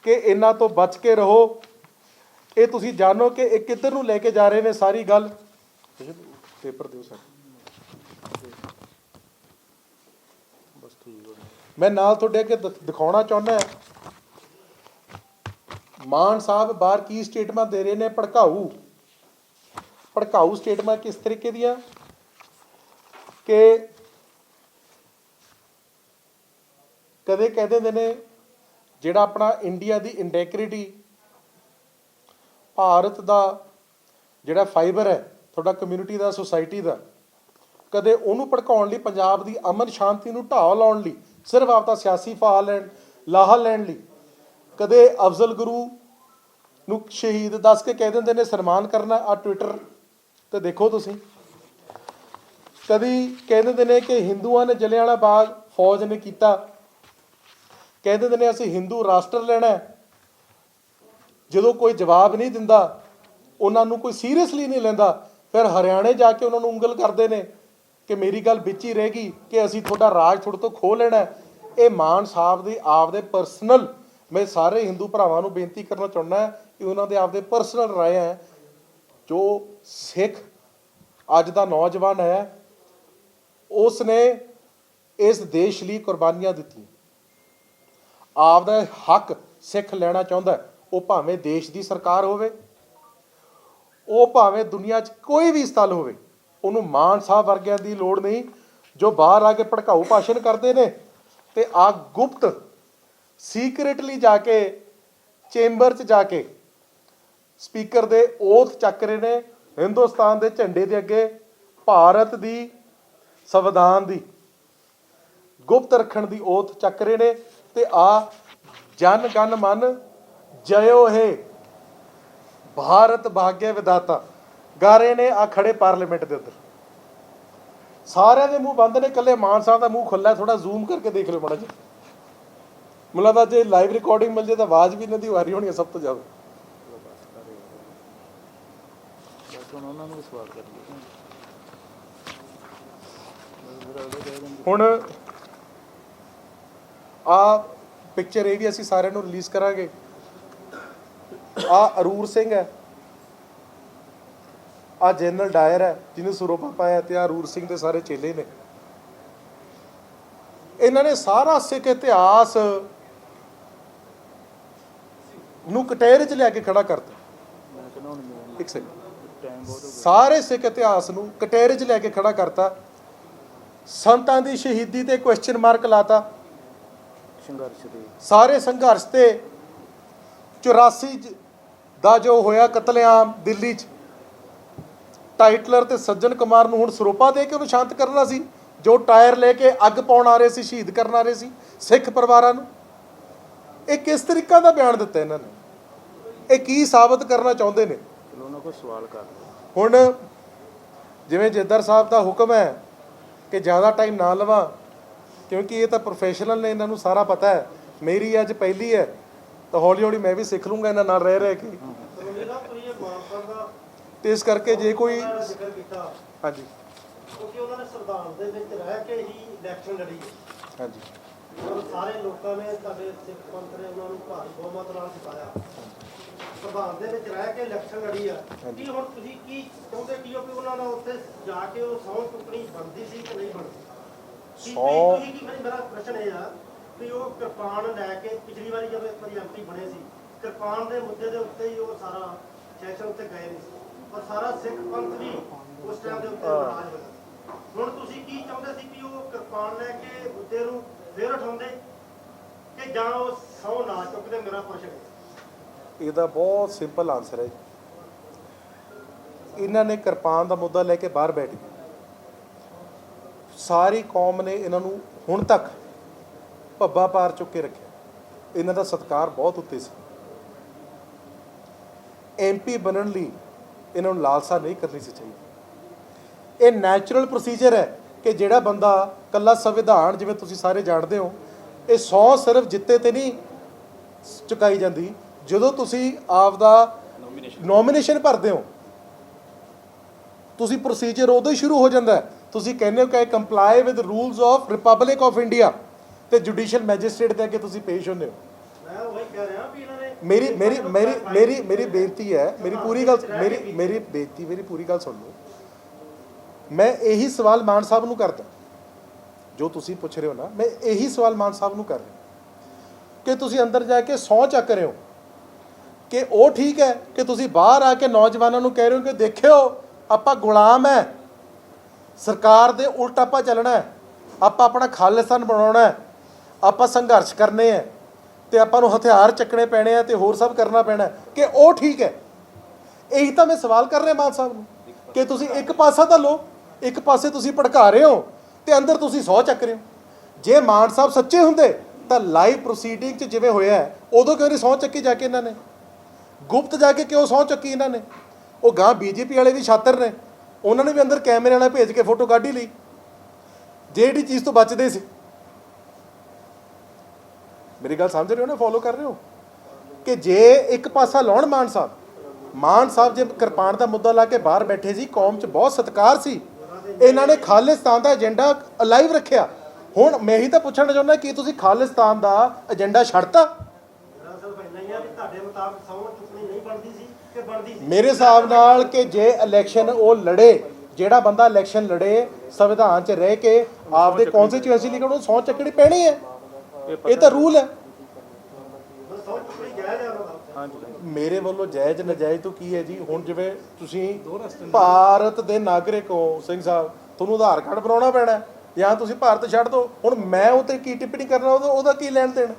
ਕਿ ਇਹਨਾਂ ਤੋਂ ਬਚ ਕੇ ਰਹੋ। ਇਹ ਤੁਸੀਂ ਜਾਣੋ ਕਿ ਇਹ ਕਿੱਧਰ ਨੂੰ ਲੈ ਕੇ ਜਾ ਰਹੇ ਨੇ ਸਾਰੀ ਗੱਲ। ਪੇਪਰ ਦਿਓ ਸਰ। मैं नाल तुहाडे अगे दिखाना चाहुंदा मान साहब बाहर की स्टेटमेंट दे रहे हैं भड़काऊ स्टेटमेंट किस तरीके दियां कि कदे कह देंदे ने जिहड़ा अपना इंडिया दी इंटैग्रिटी भारत दा जिहड़ा फाइबर है तुहाडा कम्यूनिटी दा सोसाइटी दा, कदे उहनूं भड़काउण लई पंजाब दी अमन शांति नूं ढाह लाउण लई सिर्फ आपका सियासी लाहा लैण लई कदे अफजल गुरू नूं शहीद दस के कह देंदे ने सन्मान करना। आ ट्विटर ते देखो तुसीं। कदी कह देंदे ने कि हिंदुआं ने जलियांवाला बाग फौज ने कीता, कह देंदे ने असीं हिंदू राष्ट्र लैणा। जदों कोई जवाब नहीं दिंदा, उन्हां नूं कोई सीरियसली नहीं लैंदा, फिर हरियाणे जाके उन्हां नूं उंगल करदे ने कि मेरी गल विच ही रहेगी कि असीं तुहाडा राज तुहाडे तो खो लेना। ये मान साहब दी आपदे परसनल, मैं सारे हिंदू भरावां नूं बेनती करना चाहुंदा कि उन्हां दे आपदे परसनल राय है। जो सिख अज दा नौजवान है उसने इस देश लई कुर्बानियां दित्तियां, आपदा हक सिख लेना चाहुंदा। वो भावें देश दी सरकार होवे, वो भावें दुनिया 'च कोई भी स्थल होवे, ਉਹਨੂੰ ਮਾਨ ਸਾਹਿਬ ਵਰਗਿਆਂ ਦੀ ਲੋੜ ਨਹੀਂ ਜੋ ਬਾਹਰ ਆ ਕੇ ਭੜਕਾਊ ਭਾਸ਼ਣ ਕਰਦੇ ਨੇ ਤੇ ਆ ਗੁਪਤ ਸੀਕ੍ਰੇਟਲੀ ਜਾ ਕੇ ਚੈਂਬਰ 'ਚ ਜਾ ਕੇ ਸਪੀਕਰ ਦੇ ਓਥ ਚੱਕ ਰਹੇ ਨੇ। ਹਿੰਦੁਸਤਾਨ ਦੇ ਝੰਡੇ ਦੇ ਅੱਗੇ ਭਾਰਤ ਦੀ ਸੰਵਿਧਾਨ ਦੀ ਗੁਪਤ ਰੱਖਣ ਦੀ ਓਥ ਚੱਕ ਰਹੇ ਨੇ ਤੇ ਆ ਜਨ ਗਨ ਮਨ ਜਯੋ ਹੈ ਭਾਰਤ ਭਾਗਯ ਵਿਦਾਤਾ ਗਾ ਰਹੇ ਨੇ। ਆ ਖੜੇ ਪਾਰਲੀਮੈਂਟ ਦੇ ਉੱਧਰ ਸਾਰਿਆਂ ਦੇ ਮੂੰਹ ਬੰਦ ਨੇ, ਇਕੱਲੇ ਮਾਨ ਸਾਹਿਬ ਦਾ ਮੂੰਹ ਖੁੱਲ੍ਹਾ। ਥੋੜਾ ਜ਼ੂਮ ਕਰਕੇ ਦੇਖ ਲਿਓ ਮਾੜਾ ਜੀ। ਮੈਨੂੰ ਲੱਗਦਾ ਜੇ ਲਾਈਵ ਰਿਕਾਰਡਿੰਗ ਮਿਲ ਜੇ ਤਾਂ ਆਵਾਜ਼ ਵੀ ਇਹਨਾਂ ਦੀ ਆ ਰਹੀ ਹੋਣੀ ਹੈ ਸਭ ਤੋਂ ਜ਼ਿਆਦਾ। ਉਹਨਾਂ ਨੂੰ ਵੀ ਸਵਾਲ ਕਰੀਏ। ਹੁਣ ਆ ਪਿਕਚਰ ਇਹ ਵੀ ਅਸੀਂ ਸਾਰਿਆਂ ਨੂੰ ਰਿਲੀਜ਼ ਕਰਾਂਗੇ। ਆ ਅਰੂਰ ਸਿੰਘ ਹੈ, ਆ ਜਨਰਲ ਡਾਇਰ ਹੈ ਜਿਹਨੂੰ ਸਰੋਪਾ ਪਾਇਆ, ਤੇ ਆ ਅਰੂਰ ਸਿੰਘ ਦੇ ਸਾਰੇ ਚੇਲੇ ਨੇ। ਇਹਨਾਂ ਨੇ ਸਾਰਾ ਸਿੱਖ ਇਤਿਹਾਸ ਨੂੰ ਕਟਹਿਰੇ 'ਚ ਲਿਆ ਕੇ ਖੜਾ ਕਰਤਾ। ਇੱਕ ਸੈਕਿੰਡ, ਸਾਰੇ ਸਿੱਖ ਇਤਿਹਾਸ ਨੂੰ ਕਟਹਿਰੇ 'ਚ ਲੈ ਕੇ ਖੜਾ ਕਰਤਾ। ਸੰਤਾਂ ਦੀ ਸ਼ਹੀਦੀ ਤੇ ਕੁਐਸਚਨ ਮਾਰਕ ਲਾਤਾ। ਸੰਘਰਸ਼ ਦੇ ਸਾਰੇ ਸੰਘਰਸ਼ ਤੇ 84 ਦਾ ਜੋ ਹੋਇਆ ਕਤਲੇਆਮ ਦਿੱਲੀ 'ਚ, ਟਾਈਟਲਰ ਤੇ ਸੱਜਣ ਕੁਮਾਰ ਨੂੰ ਹੁਣ ਸਰੋਪਾ ਦੇ ਕੇ ਉਹਨੂੰ ਸ਼ਾਂਤ ਕਰਨਾ ਸੀ, ਜੋ ਟਾਇਰ ਲੈ ਕੇ ਅੱਗ ਪਾਉਣ ਆ ਰਹੇ ਸੀ, ਸ਼ਹੀਦ ਕਰਨ ਆ ਰਹੇ ਸੀ ਸਿੱਖ ਪਰਿਵਾਰਾਂ ਨੂੰ। ਇਹ ਕਿਸ ਤਰੀਕਾ ਦਾ ਬਿਆਨ ਦਿੱਤਾ ਇਹਨਾਂ ਨੇ? ਇਹ ਕੀ ਸਾਬਤ ਕਰਨਾ ਚਾਹੁੰਦੇ ਨੇ? ਚਲੋ ਉਹਨਾਂ ਕੋਲ ਸਵਾਲ ਕਰ ਲਓ। ਹੁਣ ਜਿਵੇਂ ਜੱਦਰ ਸਾਹਿਬ ਦਾ ਹੁਕਮ ਹੈ ਕਿ ਜ਼ਿਆਦਾ ਟਾਈਮ ਨਾ ਲਵਾਂ, ਕਿਉਂਕਿ ਇਹ ਤਾਂ ਪ੍ਰੋਫੈਸ਼ਨਲ ਨੇ, ਇਹਨਾਂ ਨੂੰ ਸਾਰਾ ਪਤਾ ਹੈ। ਮੇਰੀ ਅੱਜ ਪਹਿਲੀ ਹੈ ਤਾਂ ਹੌਲੀ ਹੌਲੀ ਮੈਂ ਵੀ ਸਿੱਖ ਲੂੰਗਾ ਇਹਨਾਂ ਨਾਲ ਰਹਿ ਕੇ। ਤੇ ਇਸ ਕਰਕੇ ਜੇ ਕੋਈ ਹਾਂਜੀ ਕਿਉਂਕਿ ਉਹਨਾਂ ਨੇ ਸੰਵਿਧਾਨ ਦੇ ਵਿੱਚ ਰਹਿ ਕੇ ਹੀ ਇਲੈਕਸ਼ਨ ਲੜੀ ਹੈ। ਹਾਂਜੀ ਸਾਰੇ ਲੋਕਾਂ ਨੇ ਸਾਡੇ ਸਿੱਖ ਪੰਥ ਨੇ ਉਹਨਾਂ ਨੂੰ ਭਾਰੀ ਬਹੁਮਤ ਨਾਲ ਜਿਤਾਇਆ। ਸੰਵਿਧਾਨ ਦੇ ਵਿੱਚ ਰਹਿ ਕੇ ਇਲੈਕਸ਼ਨ ਲੜੀ ਆ। ਕੀ ਹੁਣ ਤੁਸੀਂ ਕੀ ਚਾਹੁੰਦੇ ਕੀ ਹੋ ਕਿ ਉਹਨਾਂ ਨਾਲ ਉੱਥੇ ਜਾ ਕੇ ਉਹ ਸਹੁੰ ਚੁੱਕਣੀ ਬਣਦੀ ਸੀ ਕਿ ਨਹੀਂ ਬਣਦੀ? ਤੁਸੀਂ ਕੀ ਮੇਰਾ ਪ੍ਰਸ਼ਨ ਇਹ ਆ ਕਿ ਉਹ ਕਿਰਪਾਨ ਲੈ ਕੇ ਪਿਛਲੀ ਵਾਰੀ ਜਦੋਂ ਇੱਕ ਵਾਰੀ ਐਮਪੀ ਬਣੇ ਸੀ, ਕਿਰਪਾਨ ਦੇ ਮੁੱਦੇ ਦੇ ਉੱਤੇ ਹੀ ਉਹ ਸਾਰਾ ਸੈਸ਼ਨ ਉੱਤੇ ਗਏ ਨਹੀਂ ਸੀ, ਪਰ ਸਾਰਾ ਸਿੱਖ ਪੰਥ ਵੀ ਉਸ ਟਾਈਮ ਦੇ ਉੱਤੇ ਨਾਰਾਜ਼ ਹੋਇਆ। ਹੁਣ ਤੁਸੀਂ ਕੀ ਚਾਹੁੰਦੇ ਸੀ ਕਿ ਉਹ ਕਿਰਪਾਨ ਲੈ ਕੇ ਮੁੱਦੇ ਨੂੰ ਫੇਰ ਉਠਾਉਂਦੇ ਕਿ ਜਾਂ ਉਹ ਸਹੁੰ ਨਾ ਚੁੱਕਦੇ? ਮੇਰਾ ਪ੍ਰਸ਼ਨ ਹੈ। ਇਹਦਾ ਬਹੁਤ ਸਿੰਪਲ ਆਨਸਰ ਹੈ। ਇਹਨਾਂ ਨੇ ਕਿਰਪਾਨ ਦਾ ਮੁੱਦਾ ਲੈ ਕੇ ਬਾਹਰ ਬੈਠ ਗਏ। ਸਾਰੀ ਕੌਮ ਨੇ ਇਹਨਾਂ ਨੂੰ ਹੁਣ ਤੱਕ ਭੱਬਾ ਪਾਰ ਚੁੱਕ ਕੇ ਰੱਖਿਆ। ਇਹਨਾਂ ਦਾ ਸਤਿਕਾਰ ਬਹੁਤ ਉੱਤੇ ਸੀ। ਐਮਪੀ ਬਣਨ ਲਈ ਇਹਨਾਂ ਨੂੰ ਲਾਲਸਾ ਨਹੀਂ ਕਰਨੀ ਸੀ ਚਾਹੀਦੀ। ਇਹ ਨੈਚੁਰਲ ਪ੍ਰੋਸੀਜਰ ਹੈ ਕਿ ਜਿਹੜਾ ਬੰਦਾ ਕੱਲਾ ਸੰਵਿਧਾਨ, ਜਿਵੇਂ ਤੁਸੀਂ ਸਾਰੇ ਜਾਣਦੇ ਹੋ, ਇਹ 100 ਸਿਰਫ ਜਿੱਤੇ ਤੇ ਨਹੀਂ ਚੁਕਾਈ ਜਾਂਦੀ। ਜਦੋਂ ਤੁਸੀਂ ਆਪ ਦਾ ਨੋਮੀਨੇਸ਼ਨ ਭਰਦੇ ਹੋ, ਤੁਸੀਂ ਪ੍ਰੋਸੀਜਰ ਉਦੋਂ ਹੀ ਸ਼ੁਰੂ ਹੋ ਜਾਂਦਾ ਹੈ। ਤੁਸੀਂ ਕਹਿੰਦੇ ਹੋ ਕਿ comply with rules of republic of India, ਤੇ ਜੁਡੀਸ਼ੀਅਲ ਮੈਜਿਸਟ੍ਰੇਟ ਦੇ ਅੱਗੇ ਤੁਸੀਂ ਪੇਸ਼ ਹੁੰਦੇ ਹੋ। ਮੈਂ ਉਹੀ ਕਹਿ ਰਿਹਾ ਵੀ ਇਹਨਾਂ ਨੇ ਮੇਰੀ ਬੇਨਤੀ ਹੈ, ਮੇਰੀ ਪੂਰੀ ਗੱਲ ਸੁਣ ਲਓ। ਮੈਂ ਇਹੀ ਸਵਾਲ ਮਾਨ ਸਾਹਿਬ ਨੂੰ ਕਰਦਾ, ਜੋ ਤੁਸੀਂ ਪੁੱਛ ਰਹੇ ਹੋ ਨਾ, ਮੈਂ ਇਹੀ ਸਵਾਲ ਮਾਨ ਸਾਹਿਬ ਨੂੰ ਕਰ ਰਿਹਾ ਕਿ ਤੁਸੀਂ ਅੰਦਰ ਜਾ ਕੇ ਸਹੁੰ ਚੱਕ ਰਹੇ ਹੋ ਕਿ ਉਹ ਠੀਕ ਹੈ ਕਿ ਤੁਸੀਂ ਬਾਹਰ ਆ ਕੇ ਨੌਜਵਾਨਾਂ ਨੂੰ ਕਹਿ ਰਹੇ ਹੋ ਕਿ ਦੇਖਿਓ ਆਪਾਂ ਗੁਲਾਮ ਹੈ, ਸਰਕਾਰ ਦੇ ਉਲਟ ਆਪਾਂ ਚੱਲਣਾ ਹੈ, ਆਪਾਂ ਆਪਣਾ ਖਾਲਿਸਤਾਨ ਬਣਾਉਣਾ ਹੈ, ਆਪਾਂ ਸੰਘਰਸ਼ ਕਰਨੇ ਹੈ, ਤੇ ਆਪਾਂ ਨੂੰ ਹਥਿਆਰ ਚੱਕਣੇ ਪੈਣੇ ਆ ਤੇ ਹੋਰ ਸਭ ਕਰਨਾ ਪੈਣਾ, ਕਿ ਉਹ ਠੀਕ ਹੈ? ਇਹੀ ਤਾਂ ਮੈਂ ਸਵਾਲ ਕਰ ਰਿਹਾ ਮਾਨ ਸਾਹਿਬ ਨੂੰ ਕਿ ਤੁਸੀਂ ਇੱਕ ਪਾਸਾ ਤਾਂ ਲਓ, ਇੱਕ ਪਾਸੇ ਤੁਸੀਂ ਭੜਕਾ ਰਹੇ ਹੋ ਤੇ ਅੰਦਰ ਤੁਸੀਂ ਸਹੁੰ ਚੱਕ ਰਹੇ ਹੋ। ਜੇ ਮਾਨ ਸਾਹਿਬ ਸੱਚੇ ਹੁੰਦੇ ਤਾਂ ਲਾਈਵ ਪ੍ਰੋਸੀਡਿੰਗ 'ਚ ਜਿਵੇਂ ਹੋਇਆ ਉਦੋਂ ਕਿਉਂ ਨਹੀਂ ਸਹੁੰ ਚੱਕੀ ਜਾ ਕੇ ਇਹਨਾਂ ਨੇ? ਗੁਪਤ ਜਾ ਕੇ ਕਿਉਂ ਸਹੁੰ ਚੱਕੀ ਇਹਨਾਂ ਨੇ? ਉਹ ਗਾਂ ਬੀਜੇਪੀ ਵਾਲੇ ਵੀ ਛਾਤਰ ਨੇ, ਉਹਨਾਂ ਨੇ ਵੀ ਅੰਦਰ ਕੈਮਰੇ ਵਾਲਾ ਭੇਜ ਕੇ ਫੋਟੋ ਕੱਢ ਹੀ ਲਈ, ਜਿਹੜੀ ਚੀਜ਼ ਤੋਂ ਬਚਦੇ ਸੀ। ਮੇਰੀ ਗੱਲ ਸਮਝ ਰਹੇ ਹੋ ਨਾ, ਫੋਲੋ ਕਰ ਰਹੇ ਹੋ? ਕਿ ਜੇ ਇੱਕ ਪਾਸਾ ਲਾਉਣ ਮਾਨ ਸਾਹਿਬ ਜੇ ਕਿਰਪਾਨ ਦਾ ਮੁੱਦਾ ਲਾ ਕੇ ਬਾਹਰ ਬੈਠੇ ਸੀ, ਕੌਮ 'ਚ ਬਹੁਤ ਸਤਿਕਾਰ ਸੀ, ਇਹਨਾਂ ਨੇ ਖਾਲਿਸਤਾਨ ਦਾ ਏਜੰਡਾ ਅਲਾਈਵ ਰੱਖਿਆ। ਹੁਣ ਮੈਂ ਹੀ ਤਾਂ ਪੁੱਛਣਾ ਚਾਹੁੰਦਾ ਕਿ ਤੁਸੀਂ ਖਾਲਿਸਤਾਨ ਦਾ ਏਜੰਡਾ ਛੱਡਤਾ? ਤੁਹਾਡੇ ਮੁਤਾਬਕ ਸਹੁੰ ਚੁੱਕਣੀ ਨਹੀਂ ਬਣਦੀ ਸੀ ਕਿ ਬਣਦੀ ਸੀ? ਮੇਰੇ ਹਿਸਾਬ ਨਾਲ ਕਿ ਜੇ ਇਲੈਕਸ਼ਨ ਉਹ ਲੜੇ, ਜਿਹੜਾ ਬੰਦਾ ਇਲੈਕਸ਼ਨ ਲੜੇ ਸੰਵਿਧਾਨ 'ਚ ਰਹਿ ਕੇ ਆਪਦੇ ਕੌਂਸਟੀਚੁਐਂਸੀ ਲਈ, ਉਹਨੂੰ ਸਹੁੰ ਚੱਕਣੀ ਪੈਣੀ ਹੈ। ਇਹ ਤਾਂ ਰੂਲ ਹੈ। ਸਹੁੰ ਚੁੱਕਣੀ ਜਾਇਜ਼ ਹੈ ਉਹਨਾਂ ਦਾ? ਮੇਰੇ ਵੱਲੋਂ ਜਾਇਜ਼ ਨਜਾਇਜ਼ ਤੋਂ ਕੀ ਹੈ ਜੀ? ਹੁਣ ਜਿਵੇਂ ਤੁਸੀਂ ਭਾਰਤ ਦੇ ਨਾਗਰਿਕ ਹੋ ਸਿੰਘ ਸਾਹਿਬ, ਤੁਹਾਨੂੰ ਆਧਾਰ ਕਾਰਡ ਬਣਾਉਣਾ ਪੈਣਾ, ਜਾਂ ਤੁਸੀਂ ਭਾਰਤ ਛੱਡ ਦਿਓ। ਹੁਣ ਮੈਂ ਉਹ 'ਤੇ ਕੀ ਟਿੱਪਣੀ ਕਰਨਾ? ਉਹਦਾ ਕੀ ਲੈਣ ਦੇਣ?